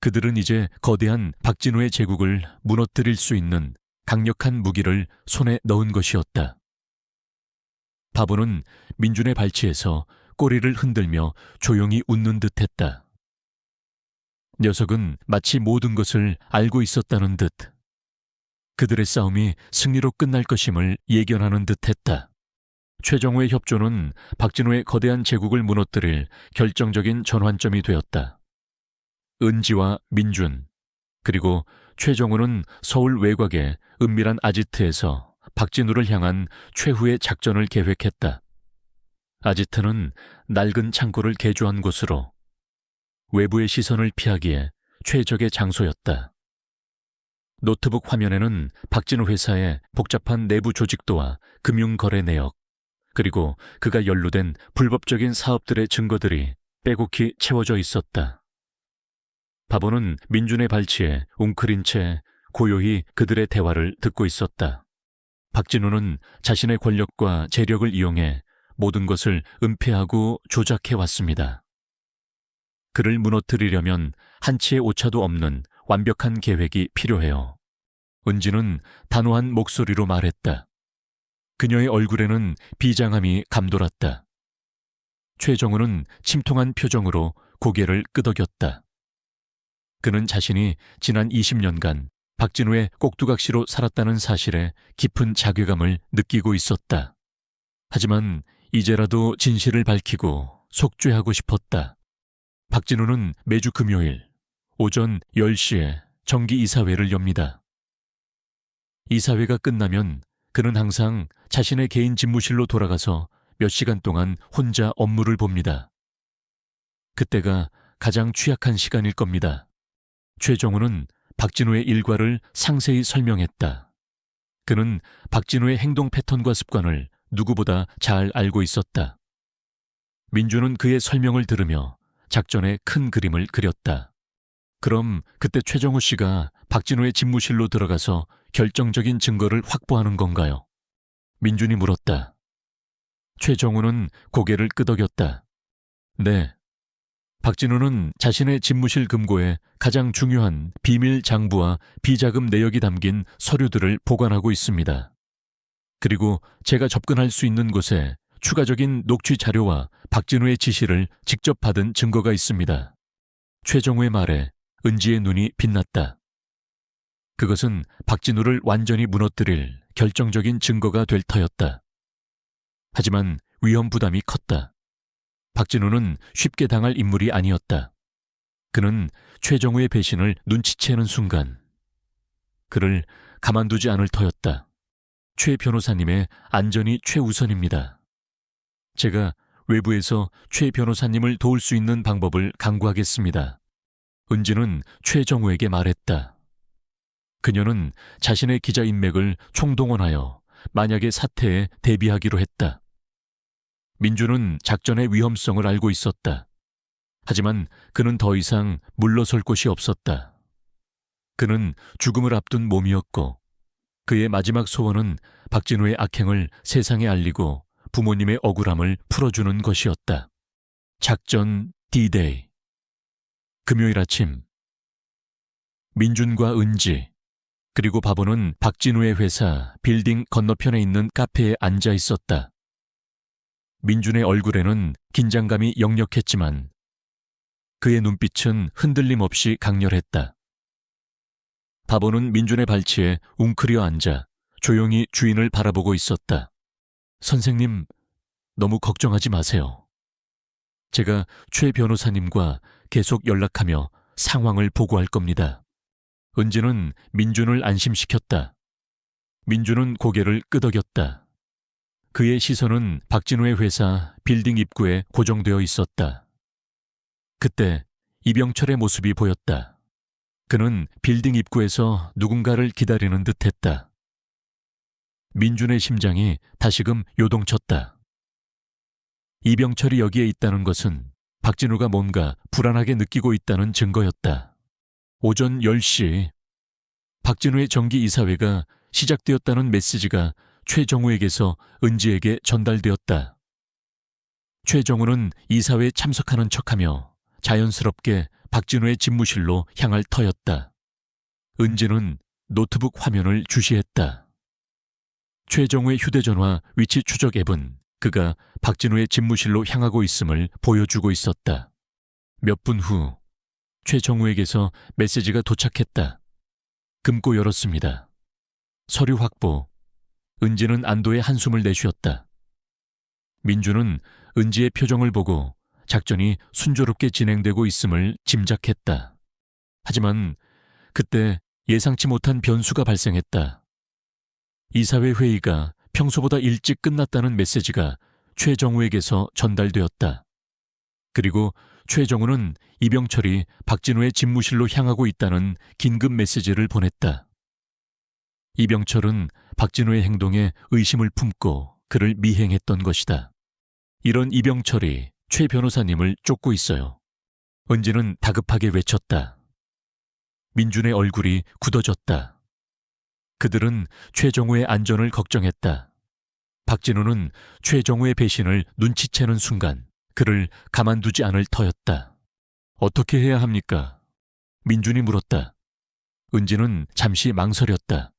그들은 이제 거대한 박진우의 제국을 무너뜨릴 수 있는 강력한 무기를 손에 넣은 것이었다. 바보는 민준의 발치에서 꼬리를 흔들며 조용히 웃는 듯했다. 녀석은 마치 모든 것을 알고 있었다는 듯 그들의 싸움이 승리로 끝날 것임을 예견하는 듯했다. 최정우의 협조는 박진우의 거대한 제국을 무너뜨릴 결정적인 전환점이 되었다. 은지와 민준, 그리고 최정우는 서울 외곽의 은밀한 아지트에서 박진우를 향한 최후의 작전을 계획했다. 아지트는 낡은 창고를 개조한 곳으로 외부의 시선을 피하기에 최적의 장소였다. 노트북 화면에는 박진우 회사의 복잡한 내부 조직도와 금융거래 내역, 그리고 그가 연루된 불법적인 사업들의 증거들이 빼곡히 채워져 있었다. 바보는 민준의 발치에 웅크린 채 고요히 그들의 대화를 듣고 있었다. 박진우는 자신의 권력과 재력을 이용해 모든 것을 은폐하고 조작해왔습니다. 그를 무너뜨리려면 한치의 오차도 없는 완벽한 계획이 필요해요. 은지는 단호한 목소리로 말했다. 그녀의 얼굴에는 비장함이 감돌았다. 최정우는 침통한 표정으로 고개를 끄덕였다. 그는 자신이 지난 20년간 박진우의 꼭두각시로 살았다는 사실에 깊은 자괴감을 느끼고 있었다. 하지만 이제라도 진실을 밝히고 속죄하고 싶었다. 박진우는 매주 금요일 오전 10시에 정기 이사회를 엽니다. 이사회가 끝나면 그는 항상 자신의 개인 집무실로 돌아가서 몇 시간 동안 혼자 업무를 봅니다. 그때가 가장 취약한 시간일 겁니다. 최정우는 박진우의 일과를 상세히 설명했다. 그는 박진우의 행동 패턴과 습관을 누구보다 잘 알고 있었다. 민주는 그의 설명을 들으며 작전의 큰 그림을 그렸다. 그럼 그때 최정우 씨가 박진우의 집무실로 들어가서 결정적인 증거를 확보하는 건가요? 민준이 물었다. 최정우는 고개를 끄덕였다. 네. 박진우는 자신의 집무실 금고에 가장 중요한 비밀 장부와 비자금 내역이 담긴 서류들을 보관하고 있습니다. 그리고 제가 접근할 수 있는 곳에 추가적인 녹취 자료와 박진우의 지시를 직접 받은 증거가 있습니다. 최정우의 말에 은지의 눈이 빛났다. 그것은 박진우를 완전히 무너뜨릴 결정적인 증거가 될 터였다. 하지만 위험 부담이 컸다. 박진우는 쉽게 당할 인물이 아니었다. 그는 최정우의 배신을 눈치채는 순간 그를 가만두지 않을 터였다. 최 변호사님의 안전이 최우선입니다. 제가 외부에서 최 변호사님을 도울 수 있는 방법을 강구하겠습니다. 은지는 최정우에게 말했다. 그녀는 자신의 기자 인맥을 총동원하여 만약의 사태에 대비하기로 했다. 민주는 작전의 위험성을 알고 있었다. 하지만 그는 더 이상 물러설 곳이 없었다. 그는 죽음을 앞둔 몸이었고 그의 마지막 소원은 박진우의 악행을 세상에 알리고 부모님의 억울함을 풀어주는 것이었다. 작전 D-Day. 금요일 아침 민준과 은지 그리고 바보는 박진우의 회사 빌딩 건너편에 있는 카페에 앉아 있었다. 민준의 얼굴에는 긴장감이 역력했지만 그의 눈빛은 흔들림 없이 강렬했다. 바보는 민준의 발치에 웅크려 앉아 조용히 주인을 바라보고 있었다. 선생님, 너무 걱정하지 마세요. 제가 최 변호사님과 계속 연락하며 상황을 보고할 겁니다. 은지는 민준을 안심시켰다. 민준은 고개를 끄덕였다. 그의 시선은 박진우의 회사 빌딩 입구에 고정되어 있었다. 그때 이병철의 모습이 보였다. 그는 빌딩 입구에서 누군가를 기다리는 듯했다. 민준의 심장이 다시금 요동쳤다. 이병철이 여기에 있다는 것은 박진우가 뭔가 불안하게 느끼고 있다는 증거였다. 오전 10시 박진우의 정기 이사회가 시작되었다는 메시지가 최정우에게서 은지에게 전달되었다. 최정우는 이사회에 참석하는 척하며 자연스럽게 박진우의 집무실로 향할 터였다. 은지는 노트북 화면을 주시했다. 최정우의 휴대전화 위치 추적 앱은 그가 박진우의 집무실로 향하고 있음을 보여주고 있었다. 몇 분 후 최정우에게서 메시지가 도착했다. 금고 열었습니다. 서류 확보. 은지는 안도의 한숨을 내쉬었다. 민주는 은지의 표정을 보고 작전이 순조롭게 진행되고 있음을 짐작했다. 하지만 그때 예상치 못한 변수가 발생했다. 이사회 회의가 평소보다 일찍 끝났다는 메시지가 최정우에게서 전달되었다. 그리고 최정우는 이병철이 박진우의 집무실로 향하고 있다는 긴급 메시지를 보냈다. 이병철은 박진우의 행동에 의심을 품고 그를 미행했던 것이다. 이런 이병철이 최 변호사님을 쫓고 있어요. 은지는 다급하게 외쳤다. 민준의 얼굴이 굳어졌다. 그들은 최정우의 안전을 걱정했다. 박진우는 최정우의 배신을 눈치채는 순간 그를 가만두지 않을 터였다. 어떻게 해야 합니까? 민준이 물었다. 은지는 잠시 망설였다.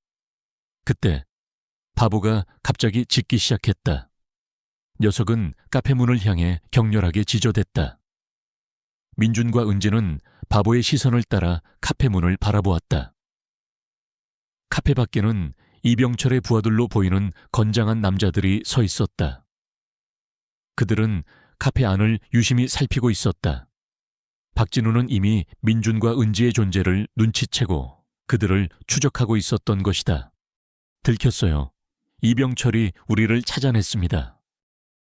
그때 바보가 갑자기 짖기 시작했다. 녀석은 카페 문을 향해 격렬하게 지저댔다. 민준과 은지는 바보의 시선을 따라 카페 문을 바라보았다. 카페 밖에는 이병철의 부하들로 보이는 건장한 남자들이 서 있었다. 그들은 카페 안을 유심히 살피고 있었다. 박진우는 이미 민준과 은지의 존재를 눈치채고 그들을 추적하고 있었던 것이다. 들켰어요. 이병철이 우리를 찾아냈습니다.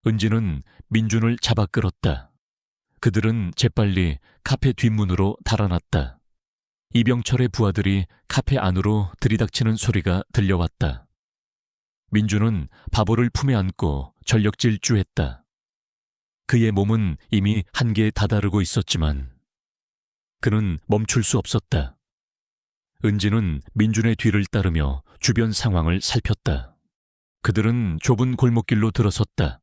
은지는 민준을 잡아 끌었다. 그들은 재빨리 카페 뒷문으로 달아났다. 이병철의 부하들이 카페 안으로 들이닥치는 소리가 들려왔다. 민준은 바보를 품에 안고 전력 질주했다. 그의 몸은 이미 한계에 다다르고 있었지만 그는 멈출 수 없었다. 은지는 민준의 뒤를 따르며 주변 상황을 살폈다. 그들은 좁은 골목길로 들어섰다.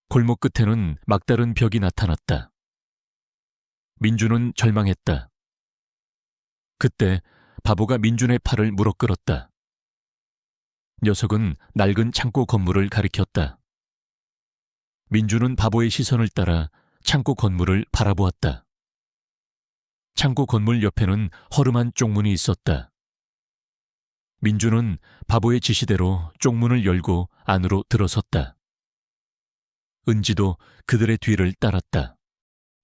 골목 끝에는 막다른 벽이 나타났다. 민준은 절망했다. 그때 바보가 민준의 팔을 물어끌었다. 녀석은 낡은 창고 건물을 가리켰다. 민준은 바보의 시선을 따라 창고 건물을 바라보았다. 창고 건물 옆에는 허름한 쪽문이 있었다. 민준은 바보의 지시대로 쪽문을 열고 안으로 들어섰다. 은지도 그들의 뒤를 따랐다.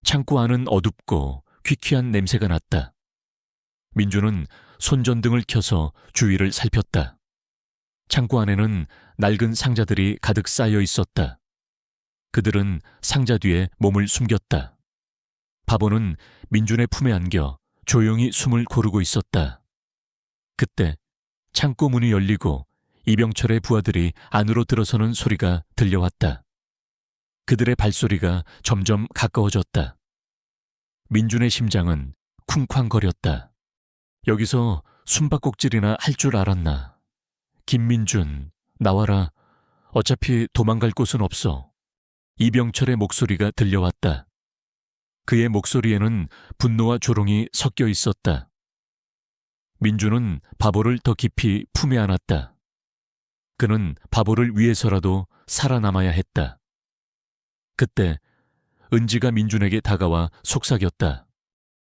창고 안은 어둡고 퀴퀴한 냄새가 났다. 민준은 손전등을 켜서 주위를 살폈다. 창고 안에는 낡은 상자들이 가득 쌓여 있었다. 그들은 상자 뒤에 몸을 숨겼다. 바보는 민준의 품에 안겨 조용히 숨을 고르고 있었다. 그때 창고 문이 열리고 이병철의 부하들이 안으로 들어서는 소리가 들려왔다. 그들의 발소리가 점점 가까워졌다. 민준의 심장은 쿵쾅거렸다. 여기서 숨바꼭질이나 할 줄 알았나. 김민준, 나와라. 어차피 도망갈 곳은 없어. 이병철의 목소리가 들려왔다. 그의 목소리에는 분노와 조롱이 섞여 있었다. 민준은 바보를 더 깊이 품에 안았다. 그는 바보를 위해서라도 살아남아야 했다. 그때 은지가 민준에게 다가와 속삭였다.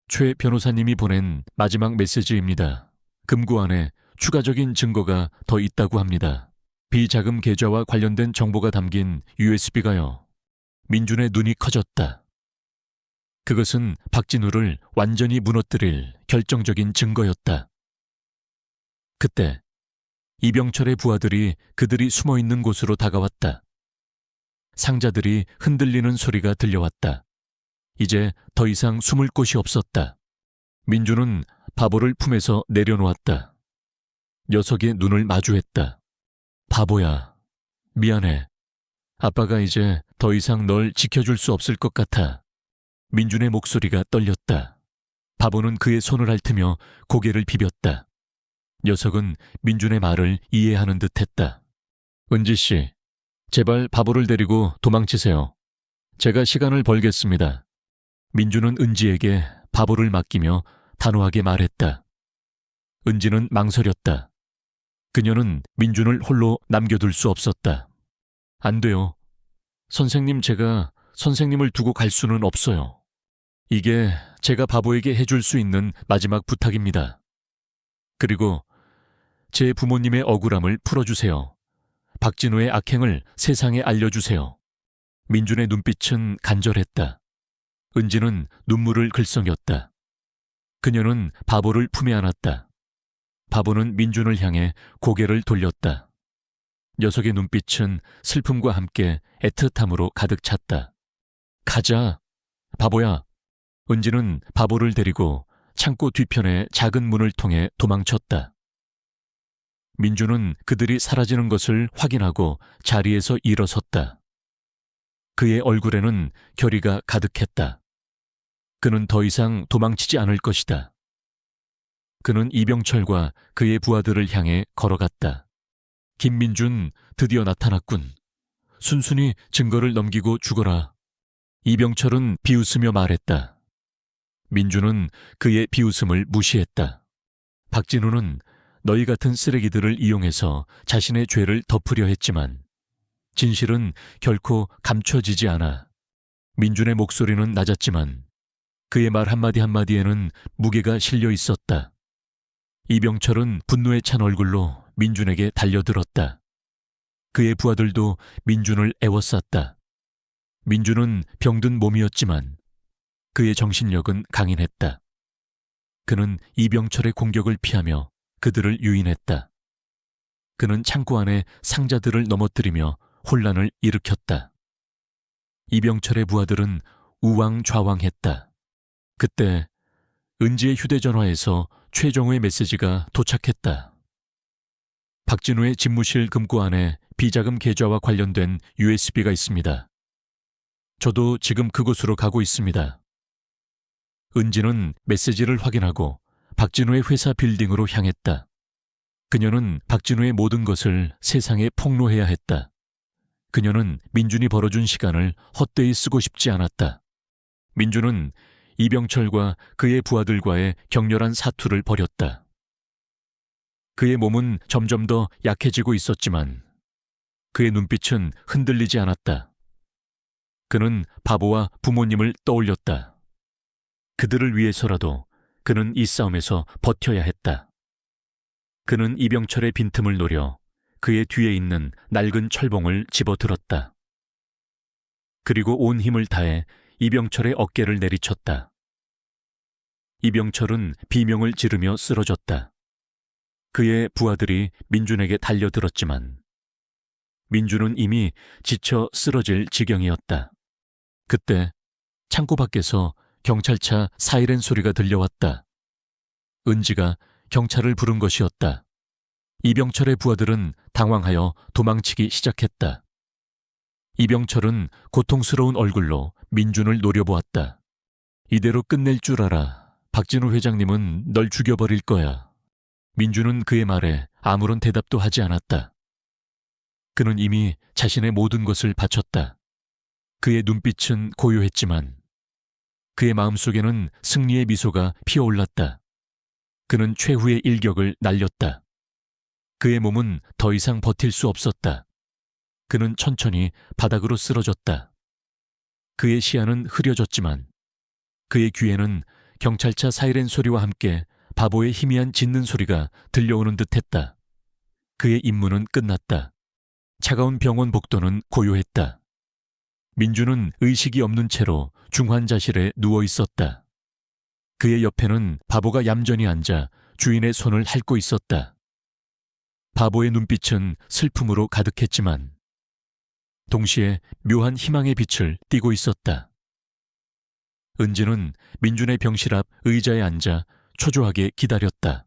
최 변호사님이 보낸 마지막 메시지입니다. 금고 안에 추가적인 증거가 더 있다고 합니다. 비자금 계좌와 관련된 정보가 담긴 USB가요. 민준의 눈이 커졌다. 그것은 박진우를 완전히 무너뜨릴 결정적인 증거였다. 그때 이병철의 부하들이 그들이 숨어있는 곳으로 다가왔다. 상자들이 흔들리는 소리가 들려왔다. 이제 더 이상 숨을 곳이 없었다. 민준은 바보를 품에서 내려놓았다. 녀석의 눈을 마주했다. 바보야, 미안해. 아빠가 이제 더 이상 널 지켜줄 수 없을 것 같아. 민준의 목소리가 떨렸다. 바보는 그의 손을 핥으며 고개를 비볐다. 녀석은 민준의 말을 이해하는 듯했다. 은지씨, 제발 바보를 데리고 도망치세요. 제가 시간을 벌겠습니다. 민준은 은지에게 바보를 맡기며 단호하게 말했다. 은지는 망설였다. 그녀는 민준을 홀로 남겨둘 수 없었다. 안 돼요. 선생님, 제가 선생님을 두고 갈 수는 없어요. 이게 제가 바보에게 해줄 수 있는 마지막 부탁입니다. 그리고 제 부모님의 억울함을 풀어주세요. 박진우의 악행을 세상에 알려주세요. 민준의 눈빛은 간절했다. 은지는 눈물을 글썽였다. 그녀는 바보를 품에 안았다. 바보는 민준을 향해 고개를 돌렸다. 녀석의 눈빛은 슬픔과 함께 애틋함으로 가득 찼다. 가자, 바보야. 은지는 바보를 데리고 창고 뒤편의 작은 문을 통해 도망쳤다. 민준은 그들이 사라지는 것을 확인하고 자리에서 일어섰다. 그의 얼굴에는 결의가 가득했다. 그는 더 이상 도망치지 않을 것이다. 그는 이병철과 그의 부하들을 향해 걸어갔다. 김민준, 드디어 나타났군. 순순히 증거를 넘기고 죽어라. 이병철은 비웃으며 말했다. 민준은 그의 비웃음을 무시했다. 박진우는 너희 같은 쓰레기들을 이용해서 자신의 죄를 덮으려 했지만 진실은 결코 감춰지지 않아. 민준의 목소리는 낮았지만 그의 말 한마디 한마디에는 무게가 실려 있었다. 이병철은 분노에 찬 얼굴로 민준에게 달려들었다. 그의 부하들도 민준을 애워쌌다. 민준은 병든 몸이었지만 그의 정신력은 강인했다. 그는 이병철의 공격을 피하며 그들을 유인했다. 그는 창고 안에 상자들을 넘어뜨리며 혼란을 일으켰다. 이병철의 부하들은 우왕좌왕했다. 그때 은지의 휴대전화에서 최정우의 메시지가 도착했다. 박진우의 집무실 금고 안에 비자금 계좌와 관련된 USB가 있습니다. 저도 지금 그곳으로 가고 있습니다. 은지는 메시지를 확인하고 박진우의 회사 빌딩으로 향했다. 그녀는 박진우의 모든 것을 세상에 폭로해야 했다. 그녀는 민준이 벌어준 시간을 헛되이 쓰고 싶지 않았다. 민준은 이병철과 그의 부하들과의 격렬한 사투를 벌였다. 그의 몸은 점점 더 약해지고 있었지만 그의 눈빛은 흔들리지 않았다. 그는 바보와 부모님을 떠올렸다. 그들을 위해서라도 그는 이 싸움에서 버텨야 했다. 그는 이병철의 빈틈을 노려 그의 뒤에 있는 낡은 철봉을 집어들었다. 그리고 온 힘을 다해 이병철의 어깨를 내리쳤다. 이병철은 비명을 지르며 쓰러졌다. 그의 부하들이 민준에게 달려들었지만 민준은 이미 지쳐 쓰러질 지경이었다. 그때 창고 밖에서 경찰차 사이렌 소리가 들려왔다. 은지가 경찰을 부른 것이었다. 이병철의 부하들은 당황하여 도망치기 시작했다. 이병철은 고통스러운 얼굴로 민준을 노려보았다. 이대로 끝낼 줄 알아. 박진우 회장님은 널 죽여버릴 거야. 민준은 그의 말에 아무런 대답도 하지 않았다. 그는 이미 자신의 모든 것을 바쳤다. 그의 눈빛은 고요했지만 그의 마음속에는 승리의 미소가 피어올랐다. 그는 최후의 일격을 날렸다. 그의 몸은 더 이상 버틸 수 없었다. 그는 천천히 바닥으로 쓰러졌다. 그의 시야는 흐려졌지만 그의 귀에는 경찰차 사이렌 소리와 함께 바보의 희미한 짖는 소리가 들려오는 듯했다. 그의 임무는 끝났다. 차가운 병원 복도는 고요했다. 민준은 의식이 없는 채로 중환자실에 누워 있었다. 그의 옆에는 바보가 얌전히 앉아 주인의 손을 핥고 있었다. 바보의 눈빛은 슬픔으로 가득했지만 동시에 묘한 희망의 빛을 띠고 있었다. 은지는 민준의 병실 앞 의자에 앉아 초조하게 기다렸다.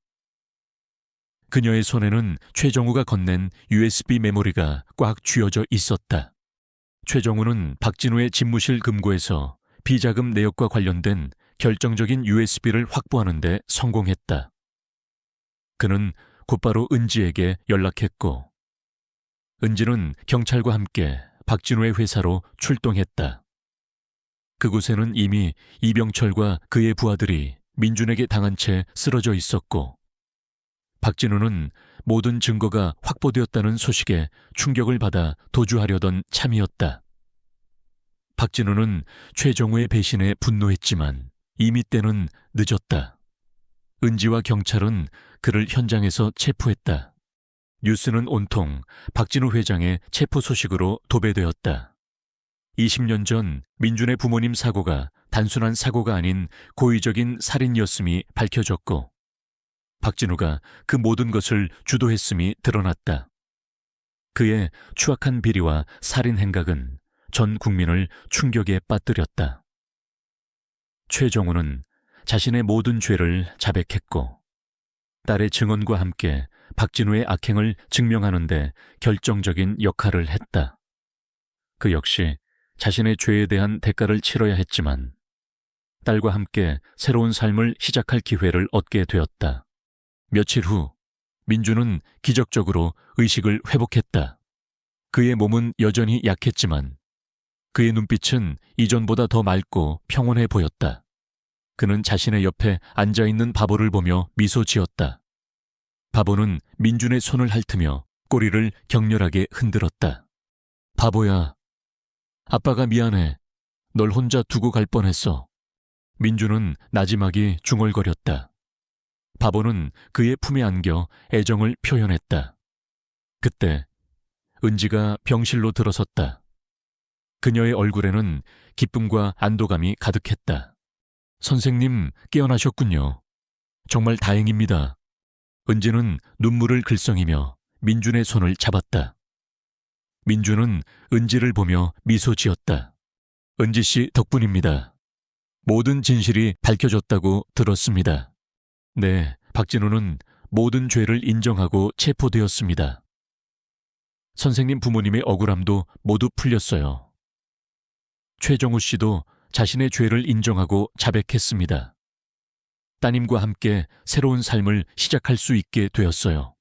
그녀의 손에는 최정우가 건넨 USB 메모리가 꽉 쥐어져 있었다. 최정우는 박진우의 집무실 금고에서 비자금 내역과 관련된 결정적인 USB를 확보하는 데 성공했다. 그는 곧바로 은지에게 연락했고 은지는 경찰과 함께 박진우의 회사로 출동했다. 그곳에는 이미 이병철과 그의 부하들이 민준에게 당한 채 쓰러져 있었고 박진우는 모든 증거가 확보되었다는 소식에 충격을 받아 도주하려던 참이었다. 박진우는 최정우의 배신에 분노했지만 이미 때는 늦었다. 은지와 경찰은 그를 현장에서 체포했다. 뉴스는 온통 박진우 회장의 체포 소식으로 도배되었다. 20년 전 민준의 부모님 사고가 단순한 사고가 아닌 고의적인 살인이었음이 밝혀졌고 박진우가 그 모든 것을 주도했음이 드러났다. 그의 추악한 비리와 살인 행각은 전 국민을 충격에 빠뜨렸다. 최정우는 자신의 모든 죄를 자백했고 딸의 증언과 함께 박진우의 악행을 증명하는 데 결정적인 역할을 했다. 그 역시 자신의 죄에 대한 대가를 치러야 했지만 딸과 함께 새로운 삶을 시작할 기회를 얻게 되었다. 며칠 후 민주는 기적적으로 의식을 회복했다. 그의 몸은 여전히 약했지만 그의 눈빛은 이전보다 더 맑고 평온해 보였다. 그는 자신의 옆에 앉아있는 바보를 보며 미소 지었다. 바보는 민준의 손을 핥으며 꼬리를 격렬하게 흔들었다. 바보야, 아빠가 미안해. 널 혼자 두고 갈 뻔했어. 민준은 나지막이 중얼거렸다. 바보는 그의 품에 안겨 애정을 표현했다. 그때 은지가 병실로 들어섰다. 그녀의 얼굴에는 기쁨과 안도감이 가득했다. 선생님, 깨어나셨군요. 정말 다행입니다. 은지는 눈물을 글썽이며 민준의 손을 잡았다. 민준은 은지를 보며 미소 지었다. 은지 씨 덕분입니다. 모든 진실이 밝혀졌다고 들었습니다. 네, 박진우는 모든 죄를 인정하고 체포되었습니다. 선생님 부모님의 억울함도 모두 풀렸어요. 최정우 씨도 자신의 죄를 인정하고 자백했습니다. 따님과 함께 새로운 삶을 시작할 수 있게 되었어요.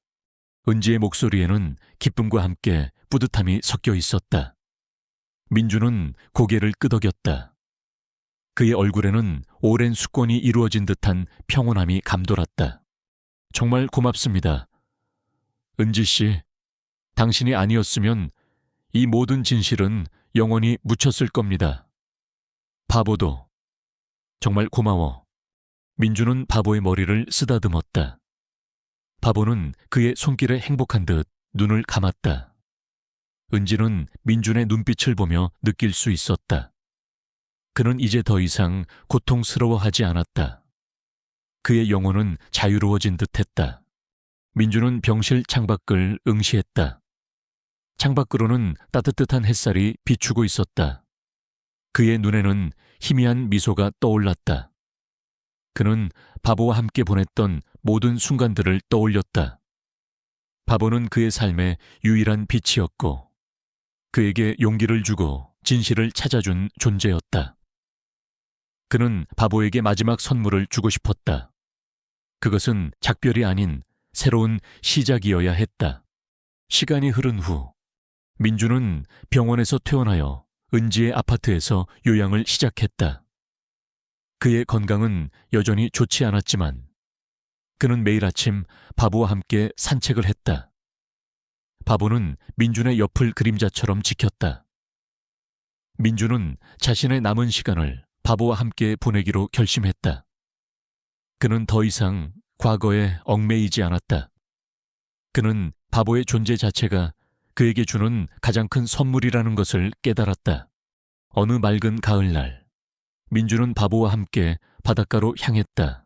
은지의 목소리에는 기쁨과 함께 뿌듯함이 섞여 있었다. 민주는 고개를 끄덕였다. 그의 얼굴에는 오랜 숙권이 이루어진 듯한 평온함이 감돌았다. 정말 고맙습니다. 은지 씨, 당신이 아니었으면 이 모든 진실은 영원히 묻혔을 겁니다. 바보도. 정말 고마워. 민주는 바보의 머리를 쓰다듬었다. 바보는 그의 손길에 행복한 듯 눈을 감았다. 은지는 민준의 눈빛을 보며 느낄 수 있었다. 그는 이제 더 이상 고통스러워하지 않았다. 그의 영혼은 자유로워진 듯했다. 민준은 병실 창밖을 응시했다. 창밖으로는 따뜻한 햇살이 비추고 있었다. 그의 눈에는 희미한 미소가 떠올랐다. 그는 바보와 함께 보냈던 모든 순간들을 떠올렸다. 바보는 그의 삶의 유일한 빛이었고 그에게 용기를 주고 진실을 찾아준 존재였다. 그는 바보에게 마지막 선물을 주고 싶었다. 그것은 작별이 아닌 새로운 시작이어야 했다. 시간이 흐른 후 민주는 병원에서 퇴원하여 은지의 아파트에서 요양을 시작했다. 그의 건강은 여전히 좋지 않았지만 그는 매일 아침 바보와 함께 산책을 했다. 바보는 민준의 옆을 그림자처럼 지켰다. 민준은 자신의 남은 시간을 바보와 함께 보내기로 결심했다. 그는 더 이상 과거에 얽매이지 않았다. 그는 바보의 존재 자체가 그에게 주는 가장 큰 선물이라는 것을 깨달았다. 어느 맑은 가을날, 민준은 바보와 함께 바닷가로 향했다.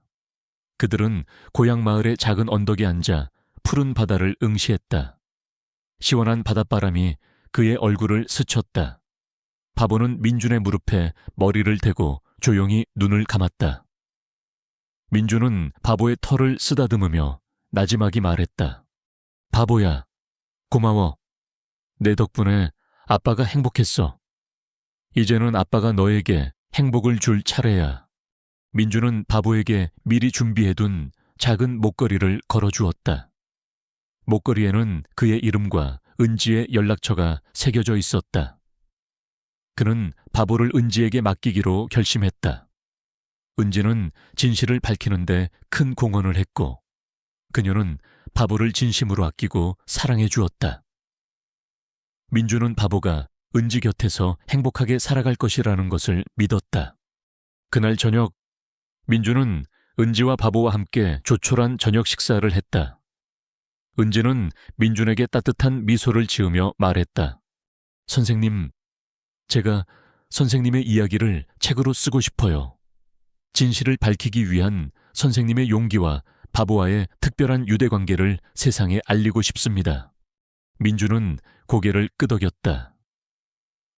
그들은 고향 마을의 작은 언덕에 앉아 푸른 바다를 응시했다. 시원한 바닷바람이 그의 얼굴을 스쳤다. 바보는 민준의 무릎에 머리를 대고 조용히 눈을 감았다. 민준은 바보의 털을 쓰다듬으며 나지막이 말했다. 바보야, 고마워. 내 덕분에 아빠가 행복했어. 이제는 아빠가 너에게 행복을 줄 차례야. 민준은 바보에게 미리 준비해둔 작은 목걸이를 걸어주었다. 목걸이에는 그의 이름과 은지의 연락처가 새겨져 있었다. 그는 바보를 은지에게 맡기기로 결심했다. 은지는 진실을 밝히는데 큰 공헌을 했고 그녀는 바보를 진심으로 아끼고 사랑해 주었다. 민주는 바보가 은지 곁에서 행복하게 살아갈 것이라는 것을 믿었다. 그날 저녁 민주는 은지와 바보와 함께 조촐한 저녁 식사를 했다. 은지는 민준에게 따뜻한 미소를 지으며 말했다. 선생님, 제가 선생님의 이야기를 책으로 쓰고 싶어요. 진실을 밝히기 위한 선생님의 용기와 바보와의 특별한 유대관계를 세상에 알리고 싶습니다. 민주는 고개를 끄덕였다.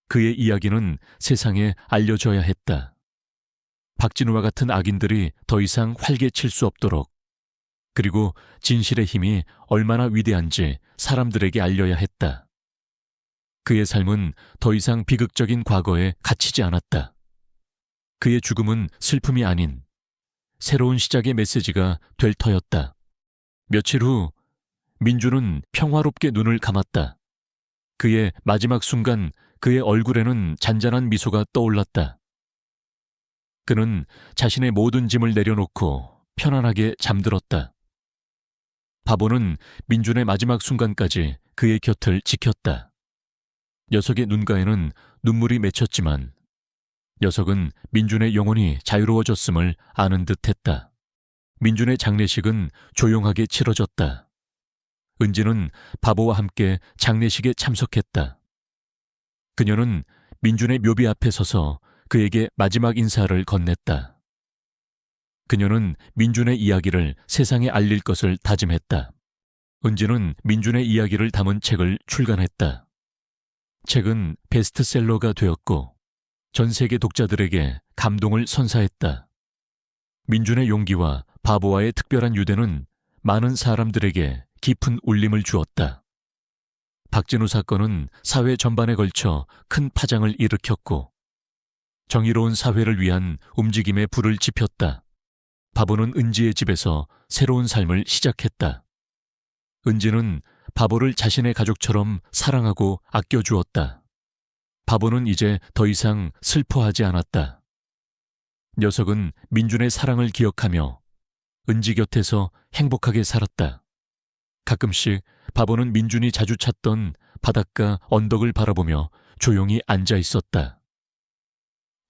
그의 이야기는 세상에 알려져야 했다. 박진우와 같은 악인들이 더 이상 활개칠 수 없도록, 그리고 진실의 힘이 얼마나 위대한지 사람들에게 알려야 했다. 그의 삶은 더 이상 비극적인 과거에 갇히지 않았다. 그의 죽음은 슬픔이 아닌 새로운 시작의 메시지가 될 터였다. 며칠 후 민주는 평화롭게 눈을 감았다. 그의 마지막 순간 그의 얼굴에는 잔잔한 미소가 떠올랐다. 그는 자신의 모든 짐을 내려놓고 편안하게 잠들었다. 바보는 민준의 마지막 순간까지 그의 곁을 지켰다. 녀석의 눈가에는 눈물이 맺혔지만 녀석은 민준의 영혼이 자유로워졌음을 아는 듯했다. 민준의 장례식은 조용하게 치러졌다. 은지는 바보와 함께 장례식에 참석했다. 그녀는 민준의 묘비 앞에 서서 그에게 마지막 인사를 건넸다. 그녀는 민준의 이야기를 세상에 알릴 것을 다짐했다. 은지는 민준의 이야기를 담은 책을 출간했다. 책은 베스트셀러가 되었고 전 세계 독자들에게 감동을 선사했다. 민준의 용기와 바보와의 특별한 유대는 많은 사람들에게 깊은 울림을 주었다. 박진우 사건은 사회 전반에 걸쳐 큰 파장을 일으켰고 정의로운 사회를 위한 움직임에 불을 지폈다. 바보는 은지의 집에서 새로운 삶을 시작했다. 은지는 바보를 자신의 가족처럼 사랑하고 아껴주었다. 바보는 이제 더 이상 슬퍼하지 않았다. 녀석은 민준의 사랑을 기억하며 은지 곁에서 행복하게 살았다. 가끔씩 바보는 민준이 자주 찾던 바닷가 언덕을 바라보며 조용히 앉아 있었다.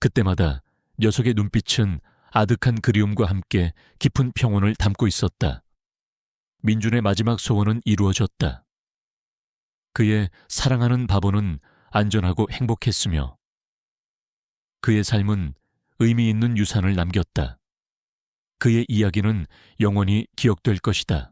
그때마다 녀석의 눈빛은 아득한 그리움과 함께 깊은 평온을 담고 있었다. 민준의 마지막 소원은 이루어졌다. 그의 사랑하는 바보는 안전하고 행복했으며 그의 삶은 의미 있는 유산을 남겼다. 그의 이야기는 영원히 기억될 것이다.